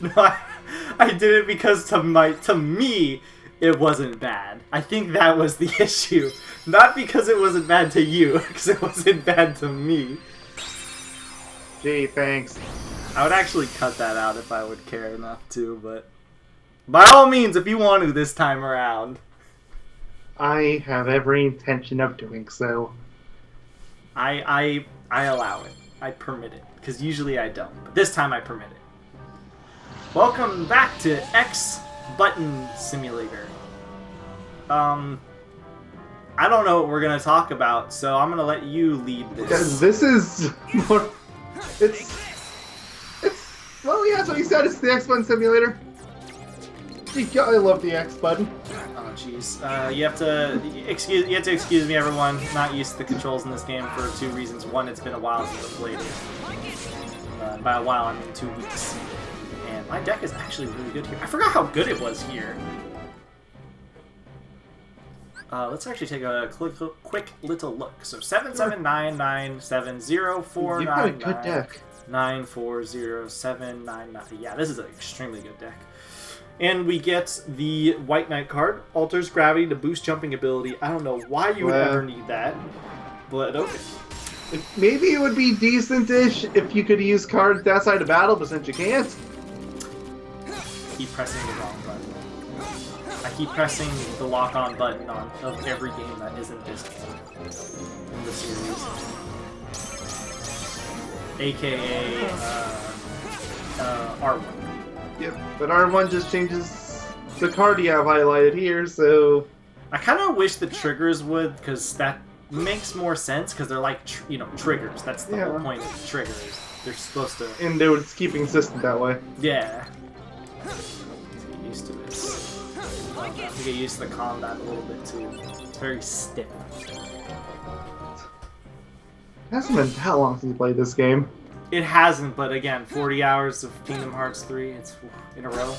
No, I did it because to me, it wasn't bad. I think that was the issue. Not because it wasn't bad to you, because it wasn't bad to me. Gee, thanks. I would actually cut that out if I would care enough to, but by all means, if you want to this time around. I have every intention of doing so. I allow it. I permit it, because usually I don't, but this time I permit it. Welcome back to X Button Simulator. I don't know what we're gonna talk about, so I'm gonna let you lead this. Because this is more. It's. Well, yeah, that's what you said. It's the X Button Simulator. I love the X Button. Oh, jeez. You have to excuse me, everyone. Not used to the controls in this game for two reasons. One, it's been a while since I've played it. By a while, I mean 2 weeks. And my deck is actually really good here. I forgot how good it was here. Let's actually take a quick little look. So 779970499. You've got a good deck. 940799. Yeah, this is an extremely good deck. And we get the White Knight card. Alters gravity to boost jumping ability. I don't know why you would ever need that, but okay. Maybe it would be decent-ish if you could use cards outside of battle, but since you can't. Keep pressing the wrong button. I keep pressing the lock-on button of every game that isn't this game in the series. AKA R1. Yep, but R1 just changes the card you have highlighted here, so... I kind of wish the triggers would, because that makes more sense, because they're like, triggers. That's the whole point of the triggers. They're supposed to... And they would keep consistent that way. Yeah. Let's get used to this. I have to get used to the combat a little bit, too. It's very stiff. It hasn't been that long since you played this game. It hasn't, but again, 40 hours of Kingdom Hearts 3, it's in a row.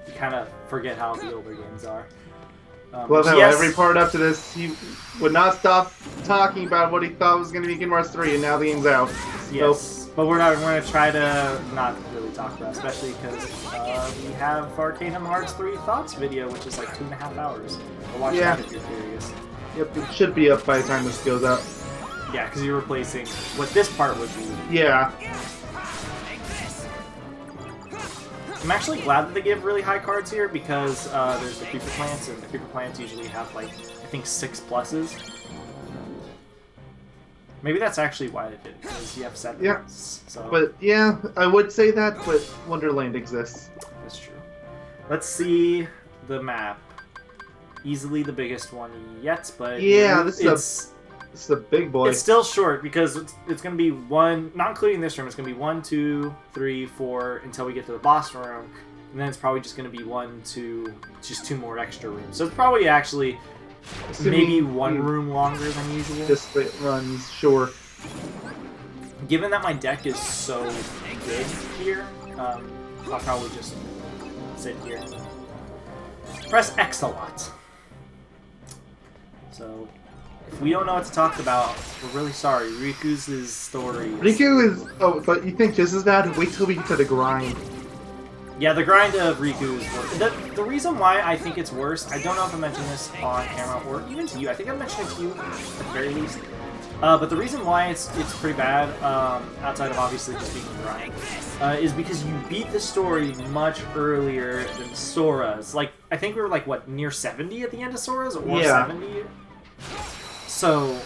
You kind of forget how the older games are. Love how every part up to this, he would not stop talking about what he thought was going to be Kingdom Hearts 3, and now the game's out. Yes, but we're going to try to not really talk about it, especially because we have our Kingdom Hearts 3 Thoughts video, which is like 2.5 hours. We'll watch that if you're curious. Yep, it should be up by the time this goes out. Yeah, because you're replacing what this part would be. Yeah. I'm actually glad that they give really high cards here because there's the creeper plants, and the creeper plants usually have like, I think 6 pluses. Maybe that's actually why they did it, because you have 7. Yeah. So. But yeah, I would say that, but Wonderland exists. That's true. Let's see the map. Easily the biggest one yet, but yeah, this is a big boy. It's still short because it's going to be one, not including this room, it's going to be 1, 2, 3, 4 until we get to the boss room. And then it's probably just going to be 1, 2, just 2 more extra rooms. So it's probably actually maybe 1 room longer than usual. Just runs, sure. Given that my deck is so good here, I'll probably just sit here. Press X a lot. So... if we don't know what to talk about, we're really sorry. Riku's story. Riku is... oh, but you think this is bad? Wait till we get to the grind. Yeah, the grind of Riku is worse. The reason why I think it's worse, I don't know if I mentioned this on camera or even to you. I think I mentioned it to you at the very least. But the reason why it's pretty bad, outside of obviously just being the grind, is because you beat the story much earlier than Sora's. Like, I think we were like, what, near 70 at the end of Sora's? Or 70? So,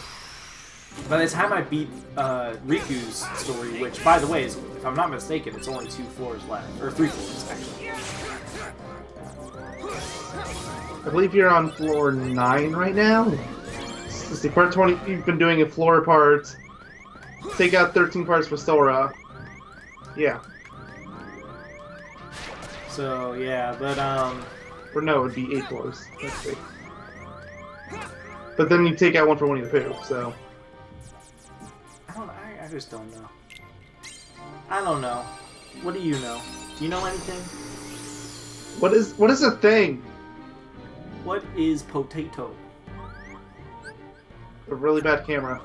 by the time I beat Riku's story, which, by the way, is, if I'm not mistaken, it's only 2 floors left. Or 3 floors, actually. I believe you're on floor 9 right now. Let's see, part 20, you've been doing a floor part. Take out 13 parts for Sora. Yeah. So, yeah, but, or no, it'd be 8 floors. Let's see. But then you take out 1 for Winnie the Pooh, so... I just don't know. I don't know. What do you know? Do you know anything? What is a thing? What is potato? A really bad camera.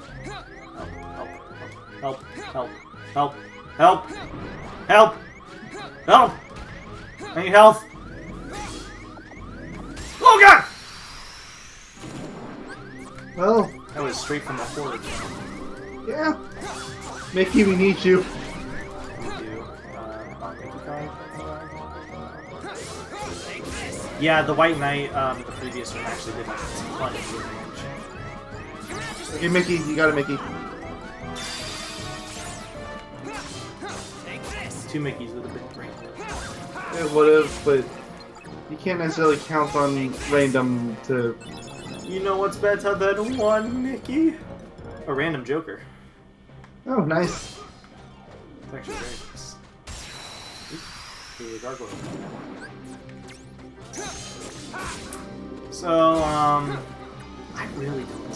Help. Help. Help. Help. Help. Help. Help. I need health. Oh god! Well, That was straight from the horde. yeah. Mickey, we need you. We do. Mickey card. Yeah, the White Knight, the previous one actually did like a ton of damage. Okay, Mickey, you got it, Mickey. 2 Mickeys with a big brain. It would've, but you can't necessarily count on random to... You know what's better than 1 Mickey? A random Joker. Oh, nice. It's actually very nice. Ooh, gargoyle. So, I really don't know.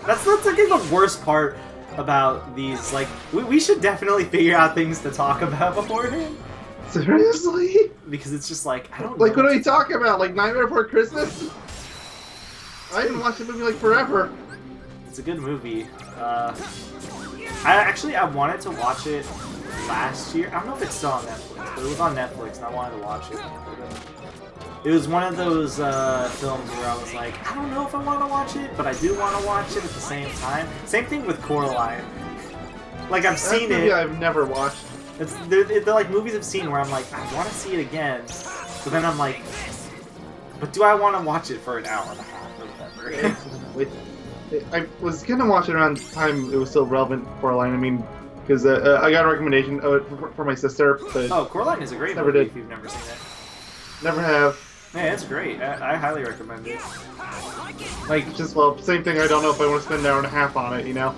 That's I think the worst part about these. Like, we should definitely figure out things to talk about beforehand. Seriously? Because it's just like, I don't Like, know. what are we talking about? Like, Nightmare Before Christmas? I haven't watched the movie, like, forever. It's a good movie. I wanted to watch it last year. I don't know if it's still on Netflix, but it was on Netflix and I wanted to watch it. It was one of those films where I was like, I don't know if I want to watch it, but I do want to watch it at the same time. Same thing with Coraline. Like, I've seen it. Yeah, I've never watched. They're like movies I've seen where I'm like, I want to see it again, but then I'm like, but do I want to watch it for an hour and a half or whatever? I was gonna watch it around the time it was still relevant, Coraline. I mean, because I got a recommendation of it for my sister, but Oh, Coraline is a great Never movie did. if you've never seen it. never have. Yeah, it's great. I highly recommend it. Like, Just, well, same thing, I don't know if I want to spend an hour and a half on it, you know?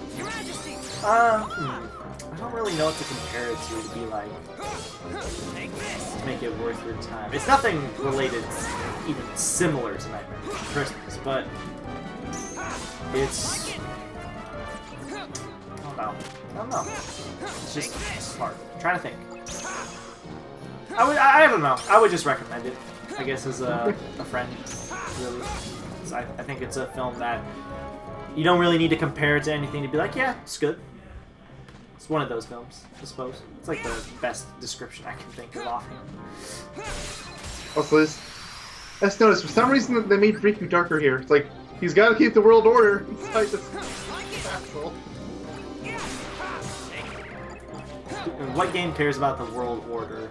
I don't really know what to compare it to be like, to make it worth your time. It's nothing related, even similar to Nightmare Before Christmas, but it's... I don't know. It's just hard. I'm trying to think. I don't know. I would just recommend it, I guess, as a friend, really. 'Cause I think it's a film that you don't really need to compare it to anything to be like, yeah, it's good. It's one of those films, I suppose. It's like the best description I can think of offhand. Also, let's notice, for some reason they made Riku darker here. It's like, he's got to keep the world order inside this castle. What game cares about the world order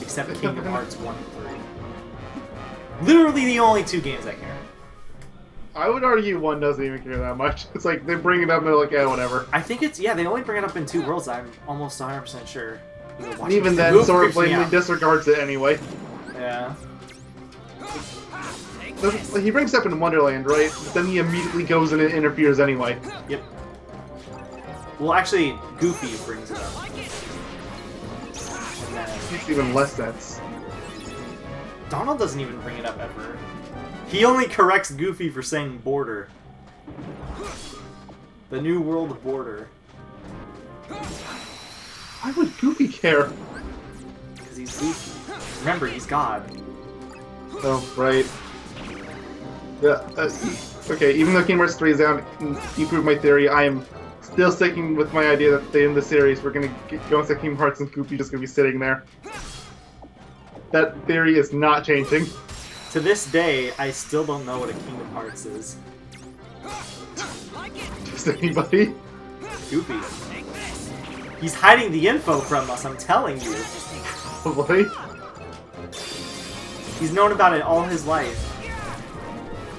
except Kingdom Hearts 1 and 3? Literally the only 2 games I care. I would argue 1 doesn't even care that much. It's like, they bring it up and they're like, yeah, whatever. I think it's, yeah, they only bring it up in 2 worlds, I'm almost 100% sure. And even then, sort of blatantly disregards it anyway. Yeah. Like, he brings it up in Wonderland, right? But then he immediately goes in and interferes anyway. Yep. Well, actually, Goofy brings it up. And then Makes even less sense. Donald doesn't even bring it up ever. He only corrects Goofy for saying border. The New World border. Why would Goofy care? Because he's Goofy. Remember, he's God. Oh, right. Yeah, okay, even though Kingdom Hearts 3 is down, you proved my theory, I am still sticking with my idea that at the end of the series, we're going to go into Kingdom Hearts and Goofy just going to be sitting there. That theory is not changing. To this day, I still don't know what a Kingdom Hearts is. Just anybody? Goofy. He's hiding the info from us, I'm telling you. Probably. He's known about it all his life.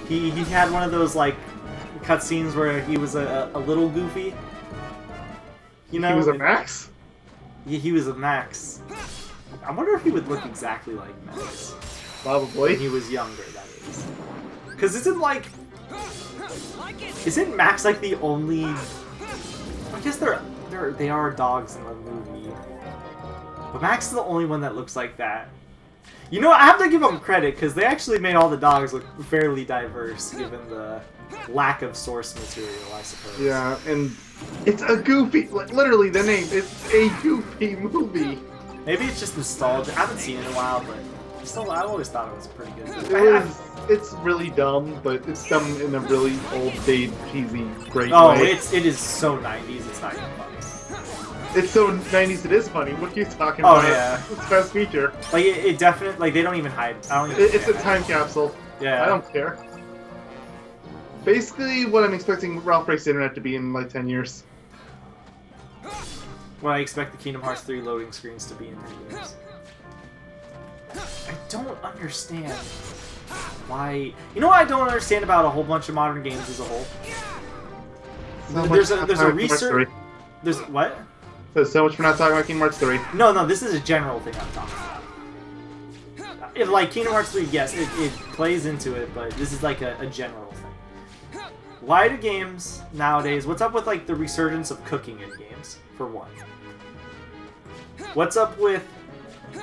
He had one of those, like, cutscenes where he was a little Goofy. You know? He was a Max? He was a Max. I wonder if he would look exactly like Max. Probably. When he was younger, that is. Because isn't Max like the only... I guess they are dogs in the movie. But Max is the only one that looks like that. You know, I have to give them credit, because they actually made all the dogs look fairly diverse, given the lack of source material, I suppose. Yeah, and it's a Goofy, literally the name, it's a Goofy movie. Maybe it's just nostalgia. I haven't seen it in a while, but still, I always thought it was pretty good. It's really dumb, but it's dumb in a really old, cheesy, great Oh, way. it is so 90s, it's not even funny. It's so 90s it is funny. What are you talking Oh, about? yeah. It's the best feature. Like, it definitely... Like, they don't even hide. I don't even It's a time capsule. Yeah. I don't care. Basically, what I'm expecting Ralph Breaks the Internet to be in, like, 10 years. Well, I expect the Kingdom Hearts 3 loading screens to be in 10 years. I don't understand why... You know what I don't understand about a whole bunch of modern games as a whole? There's a research... There's... What? So much for not talking about Kingdom Hearts 3. No, this is a general thing I'm talking about. If, like, Kingdom Hearts 3, yes, it plays into it, but this is, like, a general thing. Why do games nowadays... What's up with, like, the resurgence of cooking in games, for one? What's up with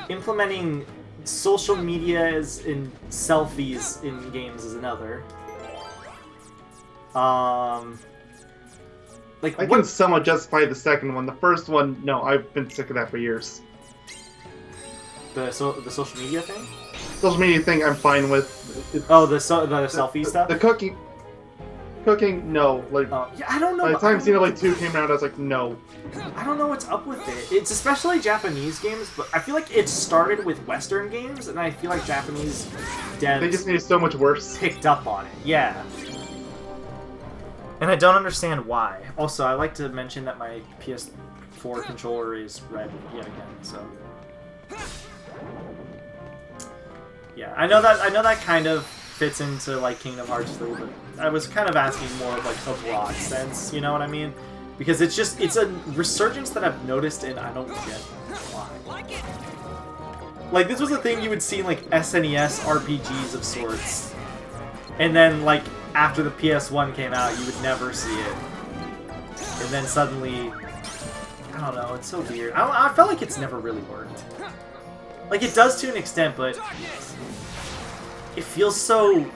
implementing social media in selfies in games is another. Like, I can somewhat justify the second one. The first one, no, I've been sick of that for years. The social media thing? Social media thing, I'm fine with. Oh, the selfie stuff? The cooking, no. Like, yeah, I don't know. By the time Xenoblade 2 came around, I was like, no. I don't know what's up with it. It's especially Japanese games, but I feel like it started with Western games, and I feel like Japanese devs... They just made it so much worse. ...picked up on it, yeah. And I don't understand why. Also, I like to mention that my PS4 controller is red yet again, so... Yeah, I know that kind of fits into, like, Kingdom Hearts 3, but I was kind of asking more of, like, a broad sense, you know what I mean? Because it's a resurgence that I've noticed, and I don't get why. Like, this was a thing you would see in, like, SNES RPGs of sorts. And then, like, after the PS1 came out, you would never see it. And then suddenly... I don't know, it's so weird. I felt like it's never really worked. Like, it does to an extent, but... It feels so...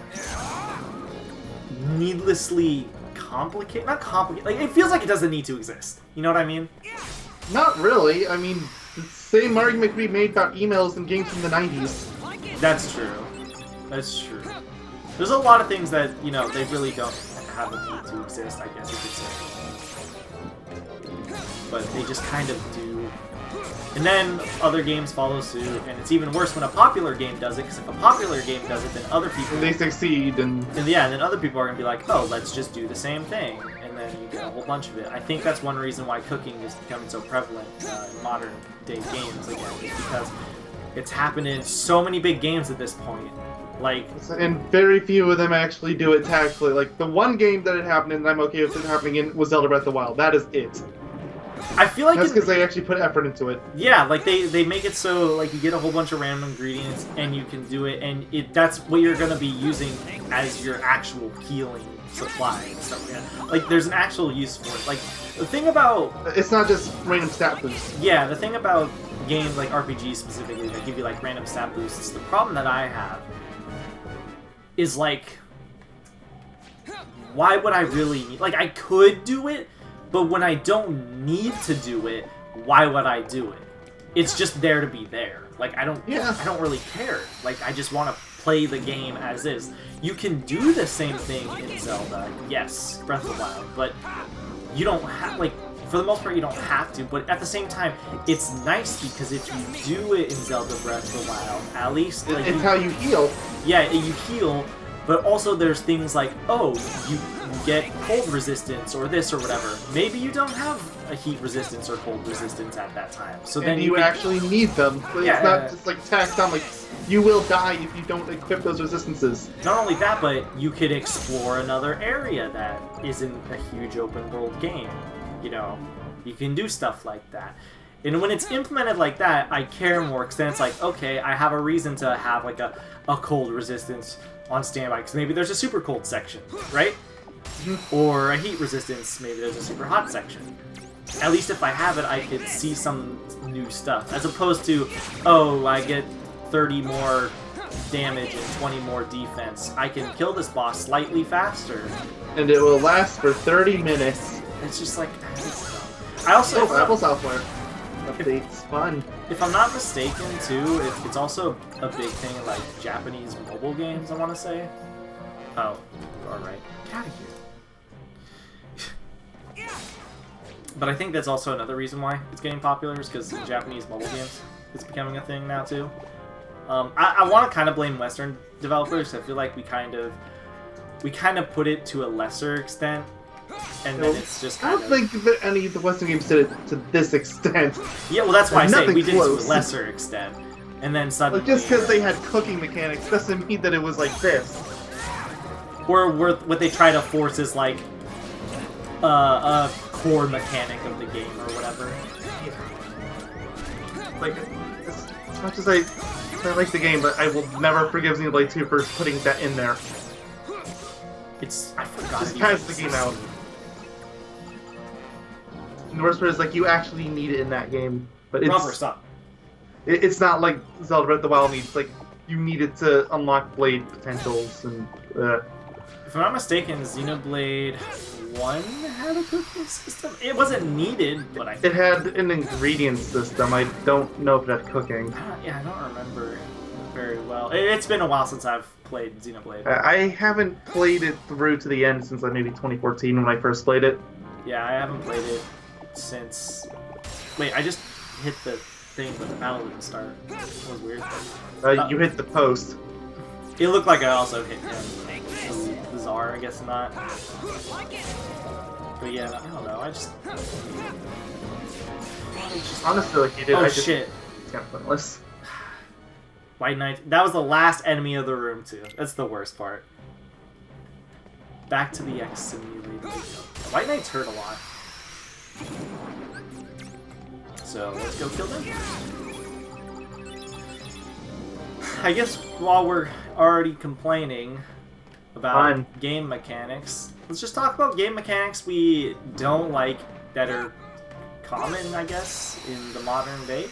needlessly complicated. Not complicated. Like, it feels like it doesn't need to exist. You know what I mean? Not really. I mean, the same argument could be made about emails and games from the 90s. That's true. That's true. There's a lot of things that, you know, they really don't have a need to exist, I guess you could say. But they just kind of do. And then other games follow suit, and it's even worse when a popular game does it, because if a popular game does it, then other people... They succeed, and yeah, and then other people are going to be like, oh, let's just do the same thing. And then you get a whole bunch of it. I think that's one reason why cooking is becoming so prevalent in modern-day games, again, is because it's happened in so many big games at this point. Like... And very few of them actually do it tactfully. Like, the one game that it happened in, and I'm okay with it happening in, was Zelda Breath of the Wild. That is it. I feel like that's because they actually put effort into it. Yeah, like they make it so like you get a whole bunch of random ingredients and you can do it, and that's what you're gonna be using as your actual healing supply and stuff like that. Like there's an actual use for it. Like the thing about it's not just random stat boosts. Yeah, the thing about games like RPGs specifically that give you like random stat boosts, the problem that I have is like, why would I really need? Like I could do it. But when I don't need to do it, why would I do it? It's just there to be there. Like I don't really care. Like I just want to play the game as is. You can do the same thing in Zelda, yes, Breath of the Wild, but you don't have like for the most part you don't have to. But at the same time, it's nice because if you do it in Zelda Breath of the Wild, at least like it's how you heal. Yeah, you heal. But also there's things like, oh, you get cold resistance or this or whatever. Maybe you don't have a heat resistance or cold resistance at that time. So then you actually need them. It's not just like tacked on, like, you will die if you don't equip those resistances. Not only that, but you could explore another area that isn't a huge open world game. You know, you can do stuff like that. And when it's implemented like that, I care more, because then it's like, okay, I have a reason to have like a cold resistance on standby, because maybe there's a super cold section, right? Or a heat resistance, maybe there's a super hot section. At least if I have it, I could see some new stuff, as opposed to, oh, I get 30 more damage and 20 more defense. I can kill this boss slightly faster. And it will last for 30 minutes. It's just like, it's dumb. I also... Apple software. Updates, fun. If I'm not mistaken, too, it's also a big thing in, like, Japanese mobile games, I want to say. Oh, alright. Get out of But I think that's also another reason why it's getting popular, is because Japanese mobile games is becoming a thing now too. I want to kind of blame Western developers. I feel like we kind of put it to a lesser extent, and then it's just kind of... I don't think that any of the Western games did it to this extent. Yeah, well, that's why I say we did it close. to a lesser extent, and then suddenly... Like, just because they had cooking mechanics doesn't mean that it was like this. Or what they try to force is like a core mechanic of the game or whatever. Like, as much as I like the game, but I will never forgive Xenoblade 2 for putting that in there. I forgot. Just pass the game out. And the worst part is, like, you actually need it in that game, but it's not like Zelda Breath of the Wild needs. Like, you need it to unlock blade potentials and. If I'm not mistaken, Xenoblade 1 had a cooking system. It wasn't needed, but it had an ingredient system. I don't know if it had cooking. Yeah, I don't remember very well. It's been a while since I've played Xenoblade. I haven't played it through to the end since maybe 2014 when I first played it. Yeah, I haven't played it since... Wait, I just hit the thing, but the battle didn't start. That was weird. You hit the post. It looked like I also hit him. Bizarre, I guess not. But yeah, I don't know, I just... Honestly, like you did, oh shit. It's kind of pointless. White Knight. That was the last enemy of the room, too. That's the worst part. Back to the X simulator. White Knights hurt a lot. So, let's go kill them. I guess while we're already complaining about game mechanics, let's just talk about game mechanics we don't like that are common, I guess, in the modern day.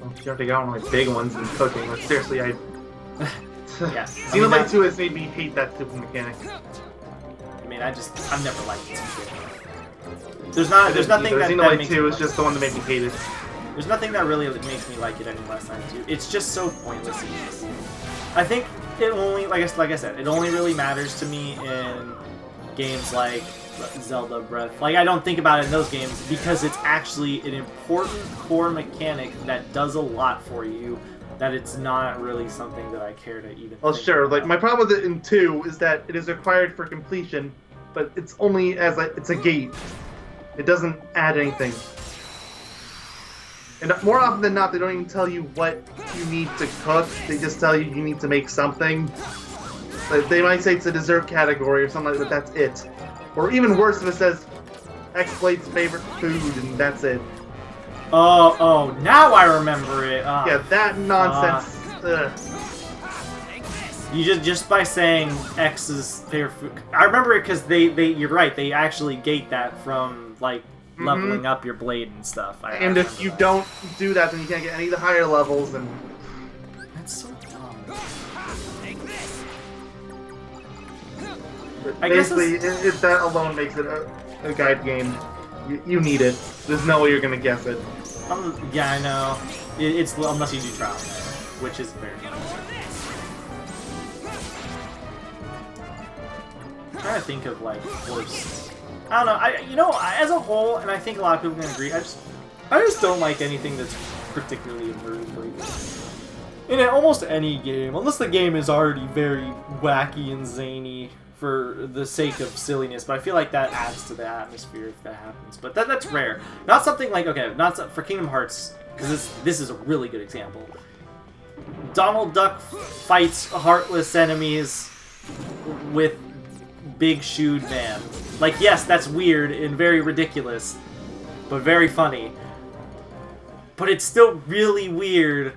Well, you have to go on like big ones and cooking. Like, seriously, yeah. Xenoblade 2 has made me hate that stupid mechanic. I mean, I've never liked it. There's nothing that Xenoblade makes 2 is just the one that made me hate it. There's nothing that really makes me like it any less than 2. It's just so pointless. I think it only, like I said, it only really matters to me in games like Zelda Breath. Like, I don't think about it in those games because it's actually an important core mechanic that does a lot for you, that it's not really something that I care to even Well, think sure. about. Like, my problem with it in 2 is that it is required for completion, but it's only as it's a gate. It doesn't add anything. And more often than not, they don't even tell you what you need to cook. They just tell you need to make something. Like, they might say it's a dessert category or something like that, but that's it. Or even worse if it says X-Blade's favorite food and that's it. Oh, now I remember it. Yeah, that nonsense. You just by saying X's favorite food. I remember it because you're right. They actually gate that from like leveling up your blade and stuff. And if you don't do that, then you can't get any of the higher levels. And that's so dumb. Basically, if that alone makes it a guide game, you need it. There's no way you're gonna guess it. Yeah, I know. It's unless you do trial, which is very fun. I'm trying to think of like worse. I don't know. As a whole, and I think a lot of people can agree. I just don't like anything that's particularly immersive. In almost any game, unless the game is already very wacky and zany for the sake of silliness, but I feel like that adds to the atmosphere if that happens. But that's rare. Not something like, okay, for Kingdom Hearts, because this is a really good example. Donald Duck fights heartless enemies with Big Shoed Man. Like, yes, that's weird and very ridiculous, but very funny. But it's still really weird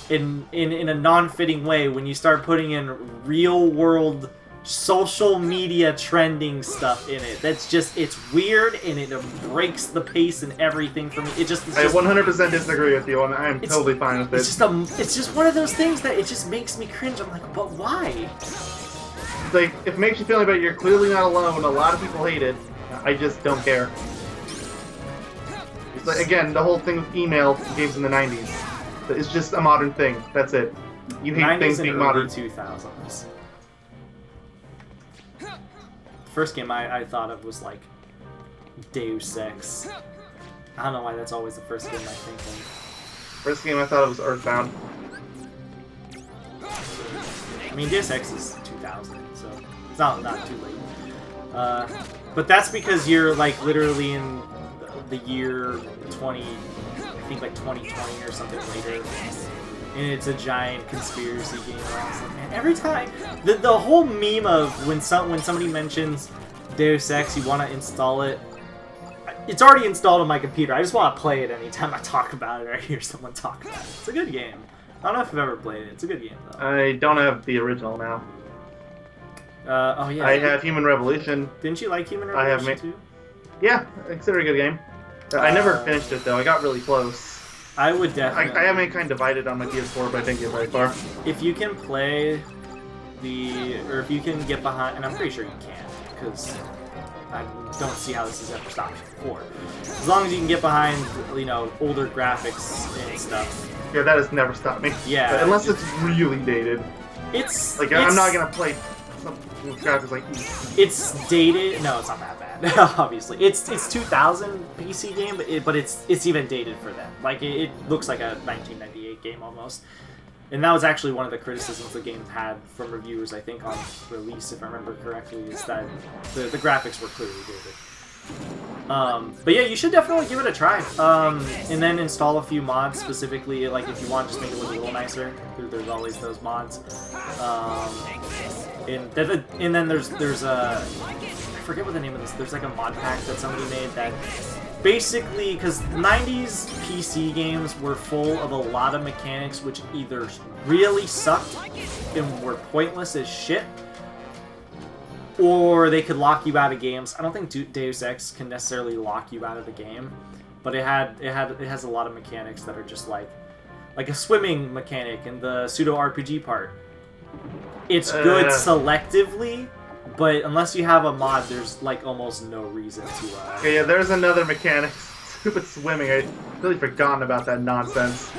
in a non-fitting way when you start putting in real-world social media trending stuff in it. That's just, it's weird and it breaks the pace and everything for me. I 100% disagree with you, and I'm totally fine with it. It's just one of those things that it just makes me cringe. I'm like, but why? It's like, if it makes you feel any better, you're clearly not alone. A lot of people hate it. I just don't care. It's like, again, the whole thing with email games in the 90s. It's just a modern thing. That's it. You hate things being modern. 2000s. The first game I thought of was like Deus Ex. I don't know why that's always the first game I think of. First game I thought it was Earthbound. I mean, Deus Ex is 2000, so it's not too late. But that's because you're like literally in the year 20, I think like 2020 or something later, and it's a giant conspiracy game. Man, every time the whole meme of when somebody mentions Deus Ex, you want to install it. It's already installed on my computer. I just want to play it anytime I talk about it or I hear someone talk about it. It's a good game. I don't know if I've ever played it. It's a good game though. I don't have the original now. Oh yeah. I have Human Revolution. Didn't you like Human Revolution too? Yeah, I consider it a good game. I never finished it though. I got really close. I would definitely. I have been kind of divided on my PS4, but I didn't get very far. If you can play or if you can get behind, and I'm pretty sure you can, because I don't see how this has ever stopped you before. As long as you can get behind, older graphics and stuff. Yeah, that has never stopped me. Yeah. But unless it's really dated. I'm not gonna play something with graphics like. It's dated. No, it's not that bad. Obviously, it's 2000 PC game, but it's even dated for them. Like it looks like a 1998 game almost. And that was actually one of the criticisms the game had from reviewers, I think, on release, if I remember correctly, is that the graphics were clearly dated. But yeah, you should definitely give it a try. And then install a few mods specifically, like if you want, just make it look a little nicer. There's always those mods. And then there's I forget what the name of this. There's like a mod pack that somebody made that basically, because 90s PC games were full of a lot of mechanics which either really sucked and were pointless as shit, or they could lock you out of games. I don't think Deus Ex can necessarily lock you out of the game, but it has a lot of mechanics that are just like a swimming mechanic and the pseudo RPG part. It's good selectively, but unless you have a mod, there's like almost no reason to. Okay, yeah, there's another mechanic. Stupid swimming. I really forgotten about that nonsense.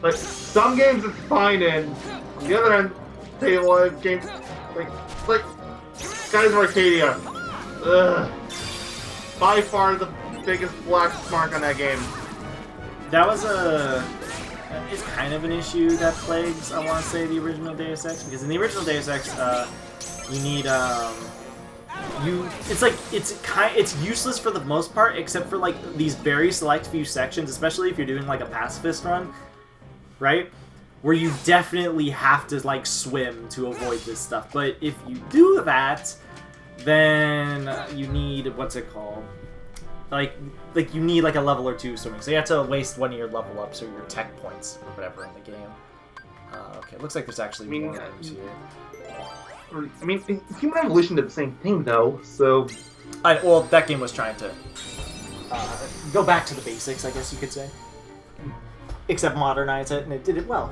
Like some games it's fine in. On the other end, table games like Skies of Arcadia. Ugh. By far the biggest black mark on that game. That was it's kind of an issue that plagues, I want to say, the original Deus Ex, because in the original Deus Ex, you need it's useless for the most part, except for like these very select few sections, especially if you're doing like a pacifist run, right? Where you definitely have to like swim to avoid this stuff. But if you do that, then you need what's it called? Like you need like a level or two swimming, so you have to waste one of your level ups or your tech points or whatever in the game. Okay, looks like there's actually more rooms here. I mean, Human Revolution did the same thing though, so. Well, that game was trying to go back to the basics, I guess you could say, except modernize it, and it did it well,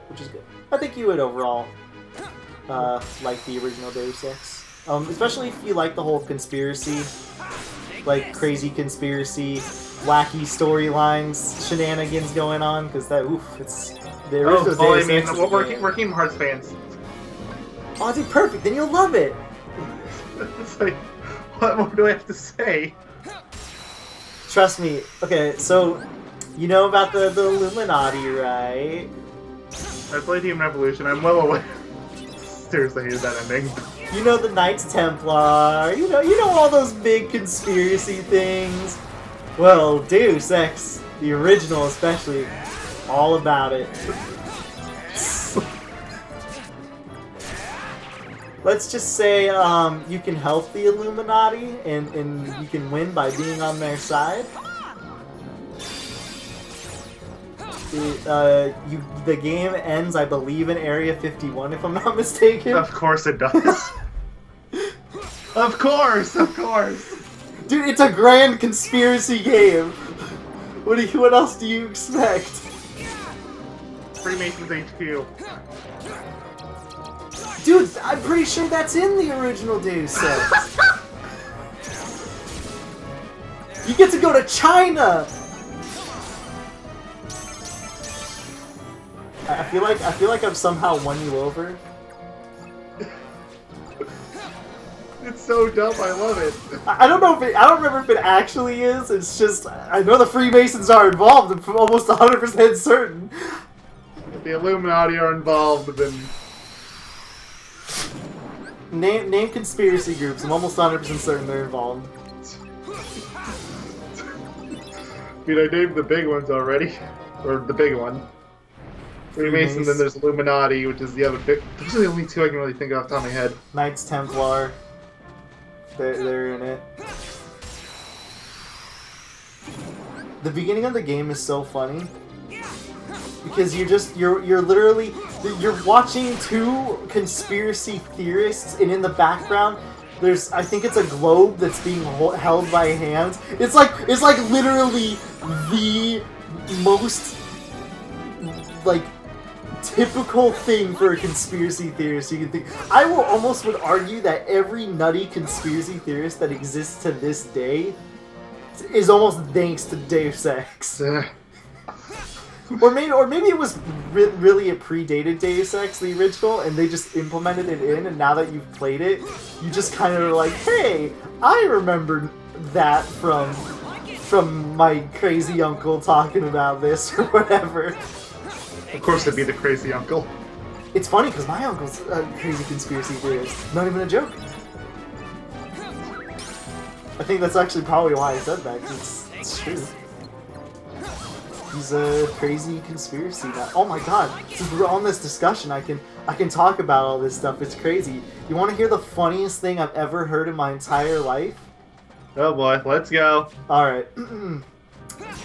which is good. I think you would overall like the original Deus Ex, especially if you like the whole conspiracy. Like crazy conspiracy, wacky storylines, shenanigans going on, because it's the original Deus Ex. We're Kingdom Hearts fans. Oh, dude, perfect. Then you'll love it. It's like, what more do I have to say? Trust me. Okay, so you know about the Illuminati, right? I played Human Revolution. I'm well aware. Seriously, hated that ending. You know the Knights Templar, you know all those big conspiracy things. Well, Deus Ex, the original especially, all about it. Let's just say you can help the Illuminati and you can win by being on their side. The game ends, I believe, in Area 51, if I'm not mistaken. Of course it does. Of course. Dude, it's a grand conspiracy game. What else do you expect? Freemasons HQ. Dude, I'm pretty sure that's in the original Deus Ex. You get to go to China. I feel like I've somehow won you over. It's so dumb. I love it. I don't know if I don't remember if it actually is. It's just I know the Freemasons are involved. I'm almost 100% certain. If the Illuminati are involved, then name conspiracy groups. I'm almost 100% certain they're involved. I mean, I named the big ones already, or the big one. Freemason, then there's Illuminati, which is the other big. Those are the only two I can really think of off the top of my head. Knights Templar. They're in it. The beginning of the game is so funny because you're literally watching two conspiracy theorists, and in the background there's, I think it's a globe that's being held by hands. It's like literally the most like typical thing for a conspiracy theorist you can think. I would argue that every nutty conspiracy theorist that exists to this day is almost thanks to Deus Ex. Or maybe it was really a predated Deus Ex, the original, and they just implemented it in, and now that you've played it, you just kind of are like, hey, I remember that from my crazy uncle talking about this, or whatever. Of course it'd be the crazy uncle. It's funny, because my uncle's a crazy conspiracy theorist. Not even a joke. I think that's actually probably why I said that, because it's true. He's a crazy conspiracy nut. Oh my god, since we're on this discussion, I can talk about all this stuff. It's crazy. You want to hear the funniest thing I've ever heard in my entire life? Oh boy, let's go. Alright.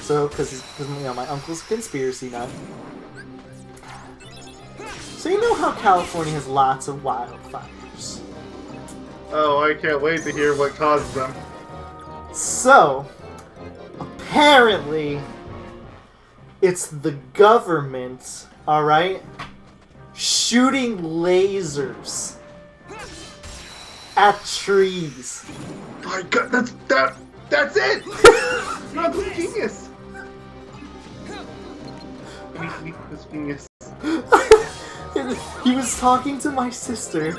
So, because my uncle's a conspiracy nut. So you know how California has lots of wildfires? Oh, I can't wait to hear what causes them. So, apparently, it's the government, alright, shooting lasers at trees. My god, that's it! You're a genius! This genius. He was talking to my sister.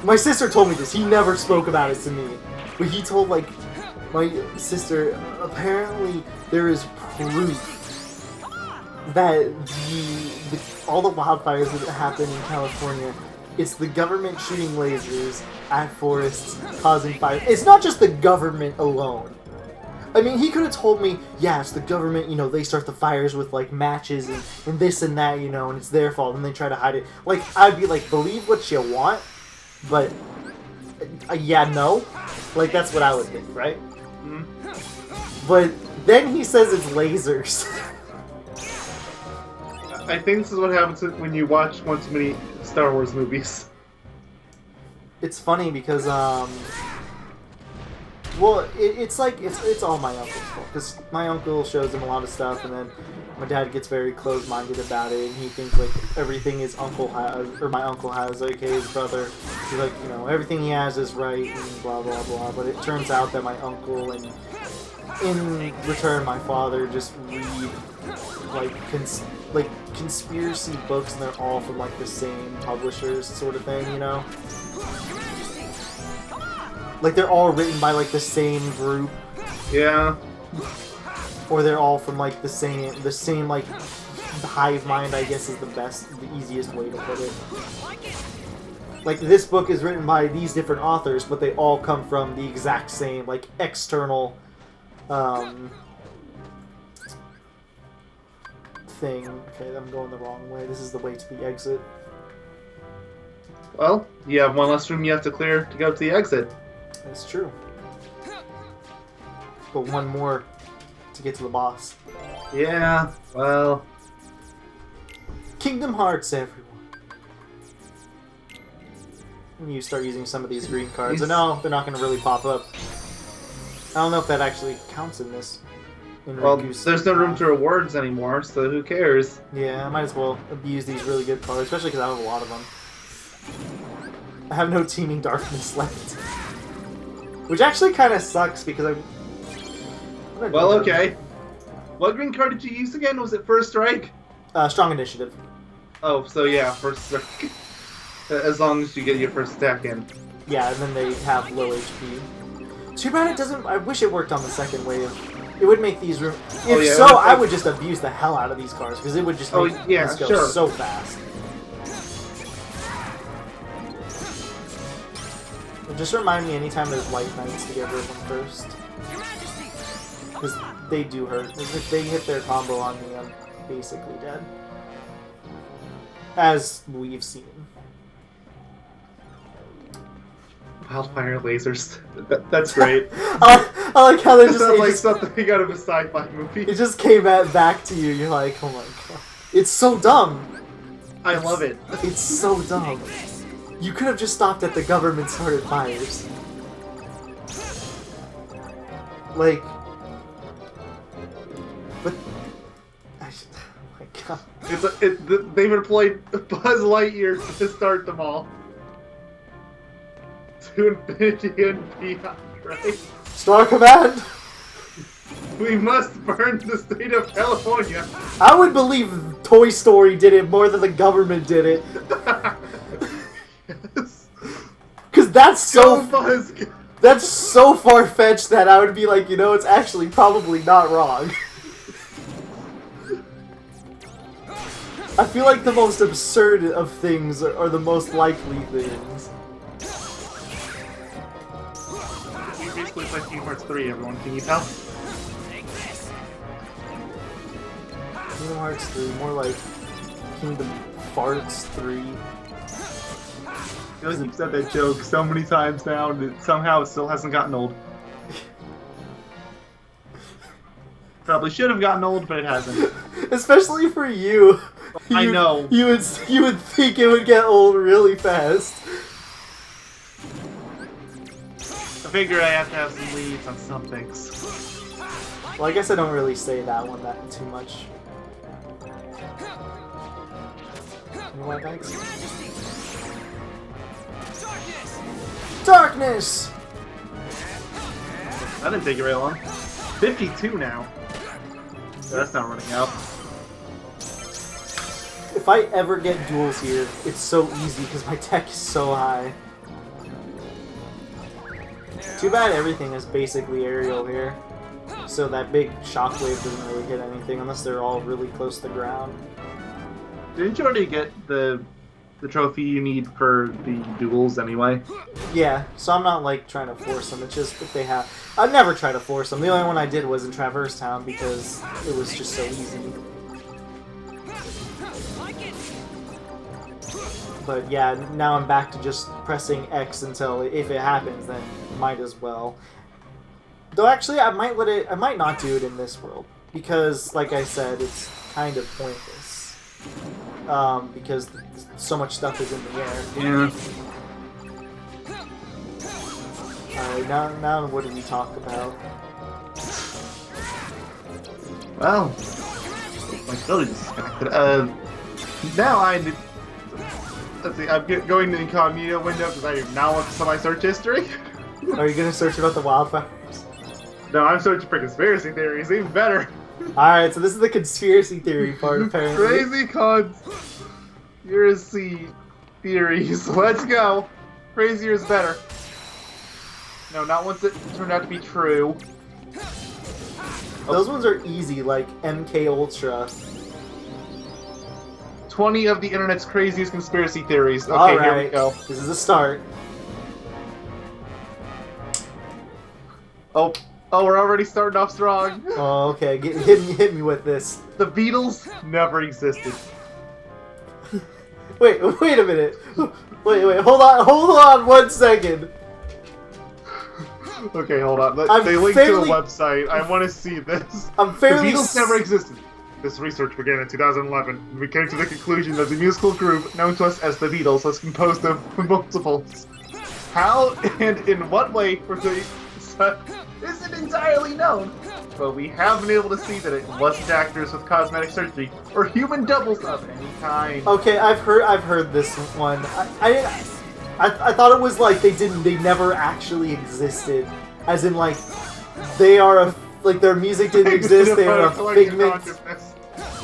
My sister told me this. He never spoke about it to me. But he told, like, my sister, apparently there is proof that all the wildfires that happen in California, it's the government shooting lasers at forests, causing fires. It's not just the government alone. I mean, he could have told me, yeah, it's the government, they start the fires with, like, matches and this and that, and it's their fault, and they try to hide it. Like, I'd be like, believe what you want, but, yeah, no. Like, that's what I would think, right? Mm-hmm. But then he says it's lasers. I think this is what happens when you watch one too many Star Wars movies. It's funny because, well, it's like, it's all my uncle's fault, because my uncle shows him a lot of stuff, and then my dad gets very close-minded about it, and he thinks, like, everything his uncle has, or my uncle has, aka his brother, he's like, everything he has is right, and blah, blah, blah, but it turns out that my uncle, and in return, my father just read, like, conspiracy books, and they're all from, like, the same publishers, sort of thing, Like, they're all written by, like, the same group. Yeah. Or they're all from, like, the same, like, hive mind, I guess, is the easiest way to put it. Like, this book is written by these different authors, but they all come from the exact same, like, external, thing. Okay, I'm going the wrong way. This is the way to the exit. Well, you have one less room you have to clear to go to the exit. That's true. But one more to get to the boss. Yeah, well... Kingdom Hearts, everyone. When you start using some of these green cards. I know they're not going to really pop up. I don't know if that actually counts in this. Well, there's no room to rewards anymore, so who cares? Yeah, I might as well abuse these really good cards, especially because I have a lot of them. I have no Teeming Darkness left. Which actually kind of sucks, because well, okay. What green card did you use again? Was it First Strike? Strong Initiative. Oh, so yeah, First Strike. As long as you get your first attack in. Yeah, and then they have low HP. Too bad it doesn't... I wish it worked on the second wave. It would make these... I would just abuse the hell out of these cars, because it would just make this go so fast. Just remind me anytime there's light knights to get rid of them first. Because they do hurt. If they hit their combo on me, I'm basically dead. As we've seen. Wildfire lasers. That's great. I like how there's just like something out of a sci-fi movie. It just came back to you. You're like, oh my god. It's so dumb. I love it. It's so dumb. You could have just stopped at the government started fires. Like... But... Oh my god. They've employed Buzz Lightyear to start them all. To infinity and beyond, right? Star Command! We must burn the state of California! I would believe Toy Story did it more than the government did it. Yes. Cause that's so far-fetched that I would be like, you know, it's actually probably not wrong. I feel like the most absurd of things are the most likely things. You basically play Kingdom Hearts 3, everyone. Can you tell? Kingdom Hearts 3, more like Kingdom Farts 3. I feel like you've said that joke so many times now, and somehow it still hasn't gotten old. Probably should have gotten old, but it hasn't. Especially for you. I know. You would think it would get old really fast. I figure I have to have some leads on some things. Well, I guess I don't really say that one that too much. You know what, guys? Darkness! That didn't take you very long. 52 now. That's not running out. If I ever get duels here, it's so easy because my tech is so high. Too bad everything is basically aerial here. So that big shockwave doesn't really hit anything unless they're all really close to the ground. Didn't you already get the trophy you need for the duels anyway? Yeah, so I'm not like trying to force them, it's just if they have... I'd never try to force them, the only one I did was in Traverse Town because it was just so easy. But yeah, now I'm back to just pressing X until if it happens, then might as well. Though actually, I might not do it in this world because, like I said, it's kind of pointless. Because so much stuff is in the air. Yeah. Alright, now what do we talk about? Well, my phone is disconnected. Now let's see, I'm going to the incognito window because I now want to see my search history. Are you going to search about the wildfires? No, I'm searching for conspiracy theories, even better. Alright, so this is the conspiracy theory part, apparently. Crazy conspiracy theories. Let's go. Crazier is better. No, not once it turned out to be true. Those ones are easy, like MK Ultra. 20 of the internet's craziest conspiracy theories. Okay, All right. Here we go. This is a start. Oh, we're already starting off strong. Oh, okay. Hit me with this. The Beatles never existed. Wait a minute. Wait. Hold on 1 second. Okay, hold on. They linked to a website. I want to see this. The Beatles never existed. This research began in 2011. We came to the conclusion that the musical group, known to us as the Beatles, was composed of multiples. How and in what way were they isn't entirely known, but we have been able to see that it wasn't actors with cosmetic surgery or human doubles of any kind. Okay, I've heard this one. I thought it was like they never actually existed, as in like their music didn't exist. They were a figment.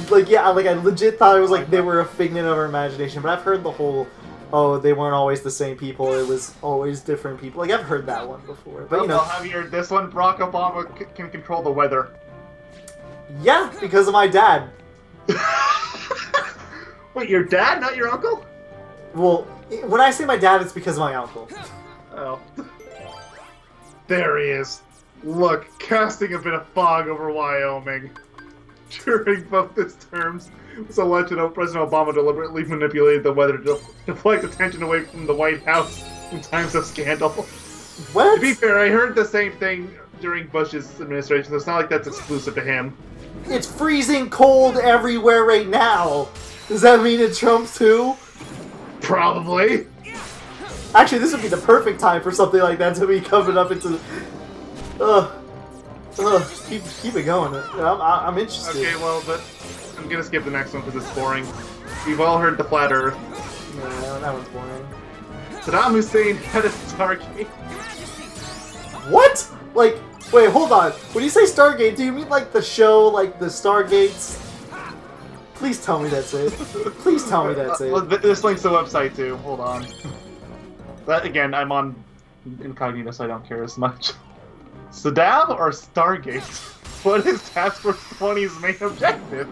Like yeah, like I legit thought it was like they were a figment of our imagination. But I've heard the whole oh, they weren't always the same people. It was always different people. Like, I've heard that one before. But, you know. Well, have you heard this one? Barack Obama can control the weather. Yeah, because of my dad. Wait, your dad, not your uncle? Well, when I say my dad, it's because of my uncle. Oh. There he is. Look, casting a bit of fog over Wyoming. During both his terms, it was alleged that President Obama deliberately manipulated the weather to deflect attention away from the White House in times of scandal. What? To be fair, I heard the same thing during Bush's administration, so it's not like that's exclusive to him. It's freezing cold everywhere right now. Does that mean it Trumps too? Probably. Actually, this would be the perfect time for something like that to be coming up into. Keep it going. I'm interested. Okay, well, but I'm gonna skip the next one because it's boring. We've all heard the flat Earth. No, that one's boring. Saddam Hussein had a Stargate. What? Like, wait, hold on. When you say Stargate, do you mean like the show, like the Stargates? Please tell me that's it. Please tell me that's it. Well, this links to the website too. Hold on. But again, I'm on incognito, so I don't care as much. Saddam or Stargate? What is Task Force 20's main objective?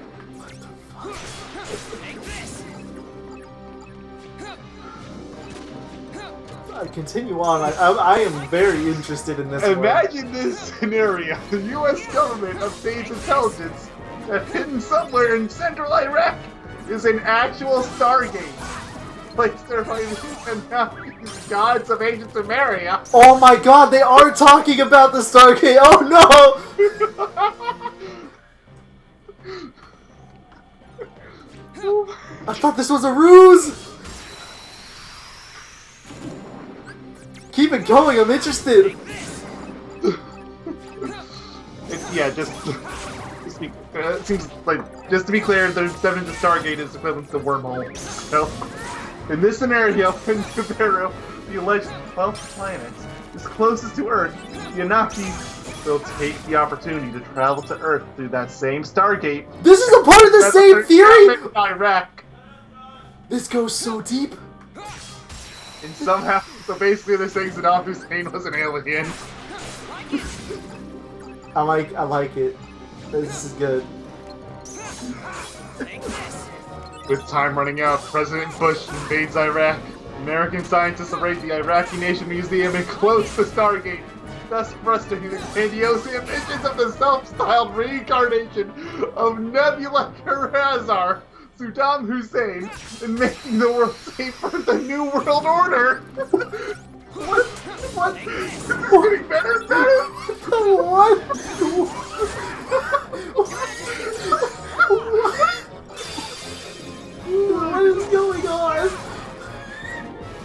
Continue on. I am very interested in this Imagine this scenario. The U.S. government obtains intelligence that hidden somewhere in central Iraq is an actual Stargate. Placed there by the gods of ancient Sumeria. Oh my god, they are talking about the Stargate! Oh no! I thought this was a ruse! Keep it going, I'm interested! It seems like, just to be clear, there's definitely the Stargate is equivalent to the wormhole. So, in this scenario, in Nibiru, the alleged 12th planet is closest to Earth. The Anunnaki will take the opportunity to travel to Earth through that same Stargate. This is a part of the same theory? Iraq. This goes so deep. And somehow, so basically they're saying Saddam Hussein was an alien. I like it. This is good. With time running out, President Bush invades Iraq. American scientists raid the Iraqi Nation Museum and close the Stargate, thus frustrating the grandiose ambitions of the self-styled reincarnation of Nebula Karazar, Saddam Hussein, and making the world safe for the New World Order. What? Getting better and better. What? What is going on?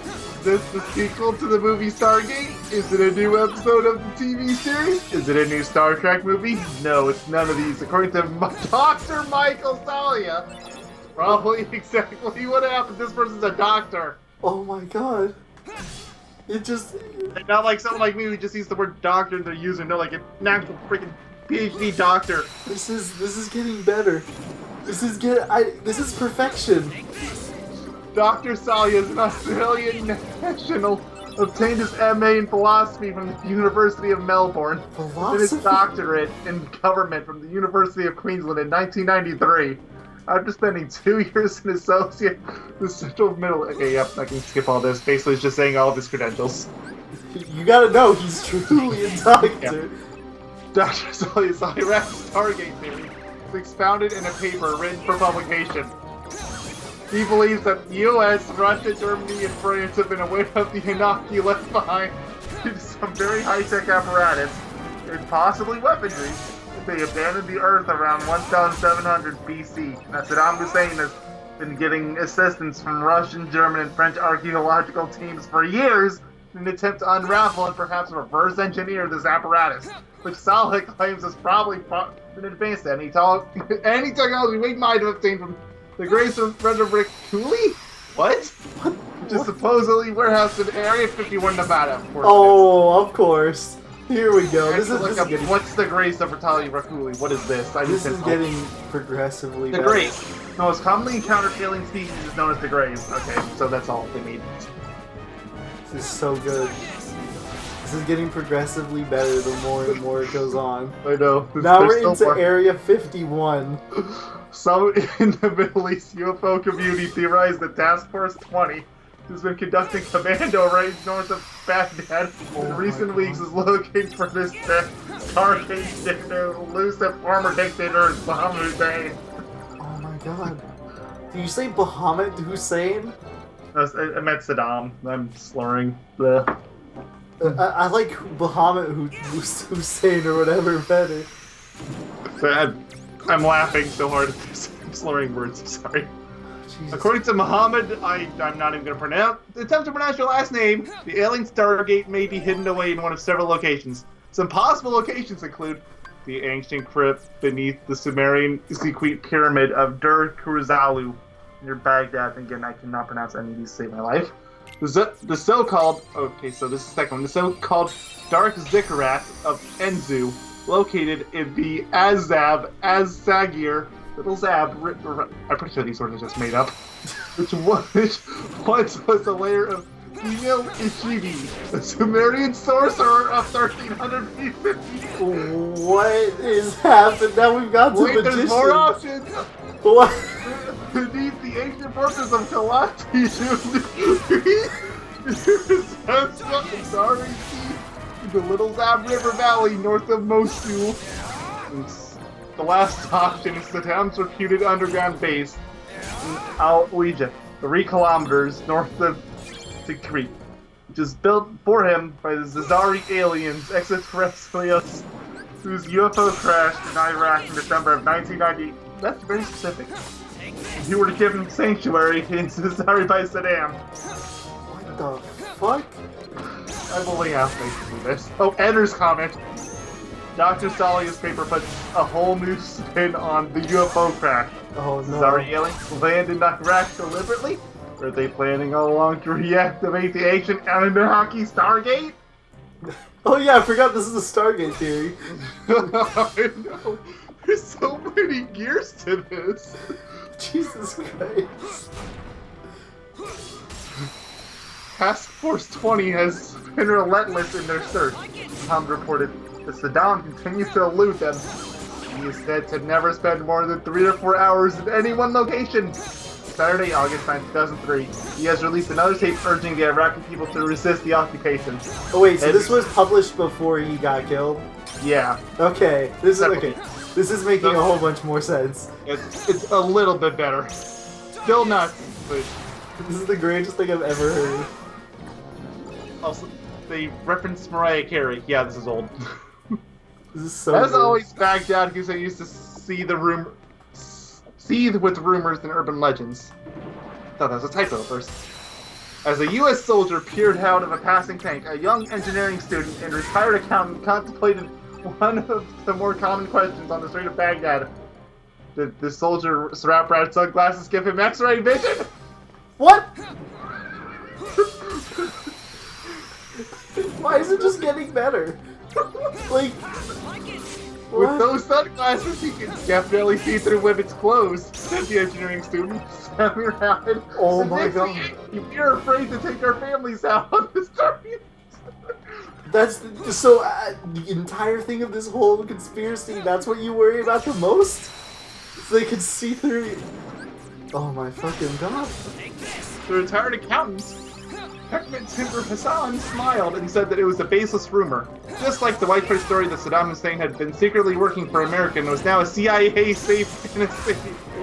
Is this the sequel to the movie Stargate? Is it a new episode of the TV series? Is it a new Star Trek movie? No, it's none of these. According to Dr. Michael Salia, probably exactly what happened. This person's a doctor. Oh my god. It just... And not like someone like me who just sees the word doctor in their user, no, like an actual freaking PhD doctor. This is getting better. This is perfection. Dr. Salia is an Australian national, obtained his MA in philosophy from the University of Melbourne, and his doctorate in government from the University of Queensland in 1993. After spending 2 years in associate with Central Middle... Okay, yep, I can skip all this. Basically, it's just saying all of his credentials. You gotta know, he's truly a doctor. Yeah. Dr. Salia's Iraq Stargate theory is expounded in a paper written for publication. He believes that the U.S., Russia, Germany, and France have been aware of the Anunnaki left behind due to some very high-tech apparatus and possibly weaponry. They abandoned the Earth around 1700 BC, and that Saddam Hussein has been getting assistance from Russian, German, and French archaeological teams for years in an attempt to unravel and perhaps reverse engineer this apparatus, which Saleh claims has probably been advanced to any technology we might have obtained from the Grace of Frederick Cooley? What? Which is supposedly warehoused in Area 51, Nevada. Oh, of course. Here we go. I This have to is look up, getting. what's the grace of Ratalia Rakuli? What is this? This is getting progressively the better. grace. The most commonly encountered alien species is known as the grays. Okay, so that's all they need. This is so good. This is getting progressively better the more and more it goes on. I know. Now There's we're so into far. Area 51. Some in the Middle East UFO community theorized that Task Force 20, who's been conducting commando raids north of Baghdad in recent weeks, is looking for this targeted elusive former dictator Saddam Hussein. Oh my god. Did you say Bahamut Hussein? I meant Saddam. I'm slurring. Blech. I like Bahamut Hussein or whatever better. I'm laughing so hard at this. I'm slurring words. I'm sorry. Jesus. According to Muhammad, I'm not even going to attempt to pronounce your last name. The alien Stargate may be hidden away in one of several locations. Some possible locations include the ancient crypt beneath the Sumerian Sequite pyramid of Dur Kuruzalu near Baghdad. Again, I cannot pronounce any of these to save my life. The so-called, okay, so this is the second one, the so-called Dark Zikkurat of Enzu, located in the Az-Sagir, Little Zab, I'm pretty sure these words are just made up, which once was a layer of female Ishibi, a Sumerian sorcerer of 1300 BC. What is happening? Now we've got to Wait, magician. there's more options! What? Beneath the ancient fortress of Kalati, in the Little Zab River Valley north of Mosul. The last option is Saddam's reputed underground base in Al Ouija, 3 kilometers north of Tikrit, which is built for him by the Zazari aliens, extraterrestrials, whose UFO crashed in Iraq in December of 1990. That's very specific. If you were to give him sanctuary in Zazari by Saddam. What the fuck? I'm only halfway through this. Oh, Ender's comment. Dr. Salia's paper puts a whole new spin on the UFO crash. Oh no. Zazari aliens landed in Iraq deliberately? Were they planning all along to reactivate the ancient Anunnaki Stargate? Oh yeah, I forgot this is a Stargate theory. I know. There's so many gears to this. Jesus Christ. Task Force 20 has been relentless in their search. Tom reported that Saddam continues to elude them. He is said to never spend more than 3 to 4 hours in any one location. Saturday, August 9, 2003, he has released another tape urging the Iraqi people to resist the occupation. Oh wait, so this was published before he got killed? Yeah. Okay, this is okay. This is making a whole bunch more sense. It's a little bit better. Still nuts, but This is the greatest thing I've ever heard. also they reference Mariah Carey. Yeah, this is old. This is so As good. always, Baghdad, because I used to seethe with rumors and urban legends. I thought that was a typo at first. As a U.S. soldier peered out of a passing tank, a young engineering student and retired accountant contemplated one of the more common questions on the street of Baghdad. Did the soldier wrap-around sunglasses give him X-ray vision? What? Why is it just getting better? Like, With what? those sunglasses, he can definitely see through women's clothes, said the engineering student. Standing around. Oh my god. If you're afraid to take our families out on this journey. That's so. The entire thing of this whole conspiracy. That's what you worry about the most. They could see through. You. Oh my fucking god. The retired accountant, Hekmat Timber Hassan, smiled and said that it was a baseless rumor. Just like the widespread story that Saddam Hussein had been secretly working for America and was now a CIA safe in a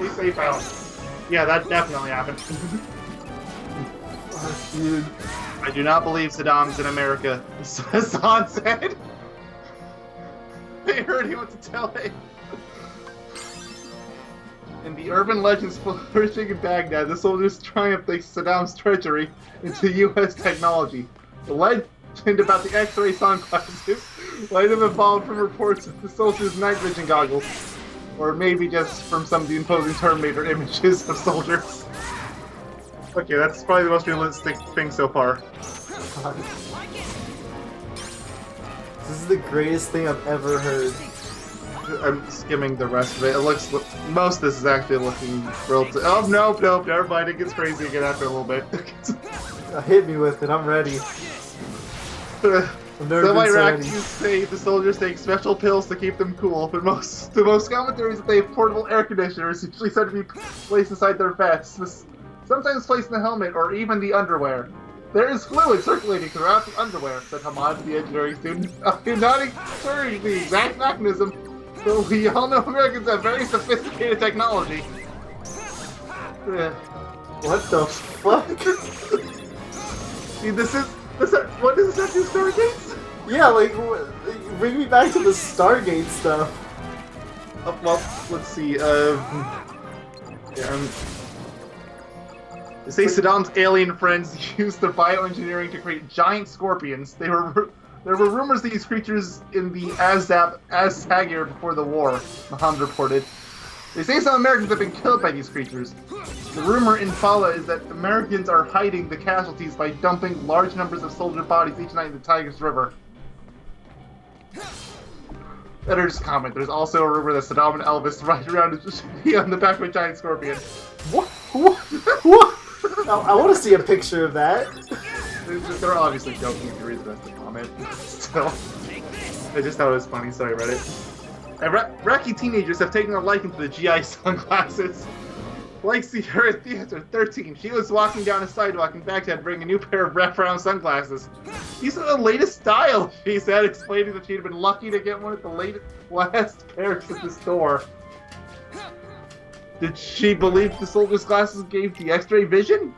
safe house. Yeah, that definitely happened. Fuck, dude. I do not believe Saddam's in America, Hassan said. They heard he wants to tell it. In the urban legends flourishing in Baghdad, the soldiers triumphed thanks to Saddam's treachery into U.S. technology. The legend about the X-ray sunglasses might have evolved from reports of the soldiers' night vision goggles, or maybe just from some of the imposing Terminator images of soldiers. Okay, that's probably the most realistic thing so far. God. This This is the greatest thing I've ever heard. I'm skimming the rest of it. It looks... Most of this is actually looking relative... Oh, nope, never mind. It gets crazy again after a little bit. Hit me with it, I'm ready. Some Iraqis say the soldiers take special pills to keep them cool, but the most common theory is that they have portable air conditioners, usually said to be placed inside their vests, sometimes placed in the helmet or even the underwear. There is fluid circulating throughout the underwear, said Hamad, the engineering student. I'm not encouraging the exact mechanism, but we all know Americans have very sophisticated technology. What the fuck? See, what does this have to do with Stargates? Yeah, like, bring me back to the Stargate stuff. Well, let's see, they say Saddam's alien friends used the bioengineering to create giant scorpions. There were rumors of these creatures in the Aztagir before the war, Mohammed reported. They say some Americans have been killed by these creatures. The rumor in Fala is that Americans are hiding the casualties by dumping large numbers of soldier bodies each night in the Tigris River. Editor's comment, there's also a rumor that Saddam and Elvis ride around on the back of a giant scorpion. What? I want to see a picture of that. They're obviously joking if you read the rest of the comment. Still, I just thought it was funny, so I read it. Iraqi teenagers have taken a liking to the GI sunglasses. Like Sierra Theater 13, she was walking down a sidewalk in Baghdad wearing a new pair of wraparound sunglasses. These are the latest style, she said, explaining that she'd been lucky to get one of the last pairs at the store. Did she believe the soldier's glasses gave the X-ray vision?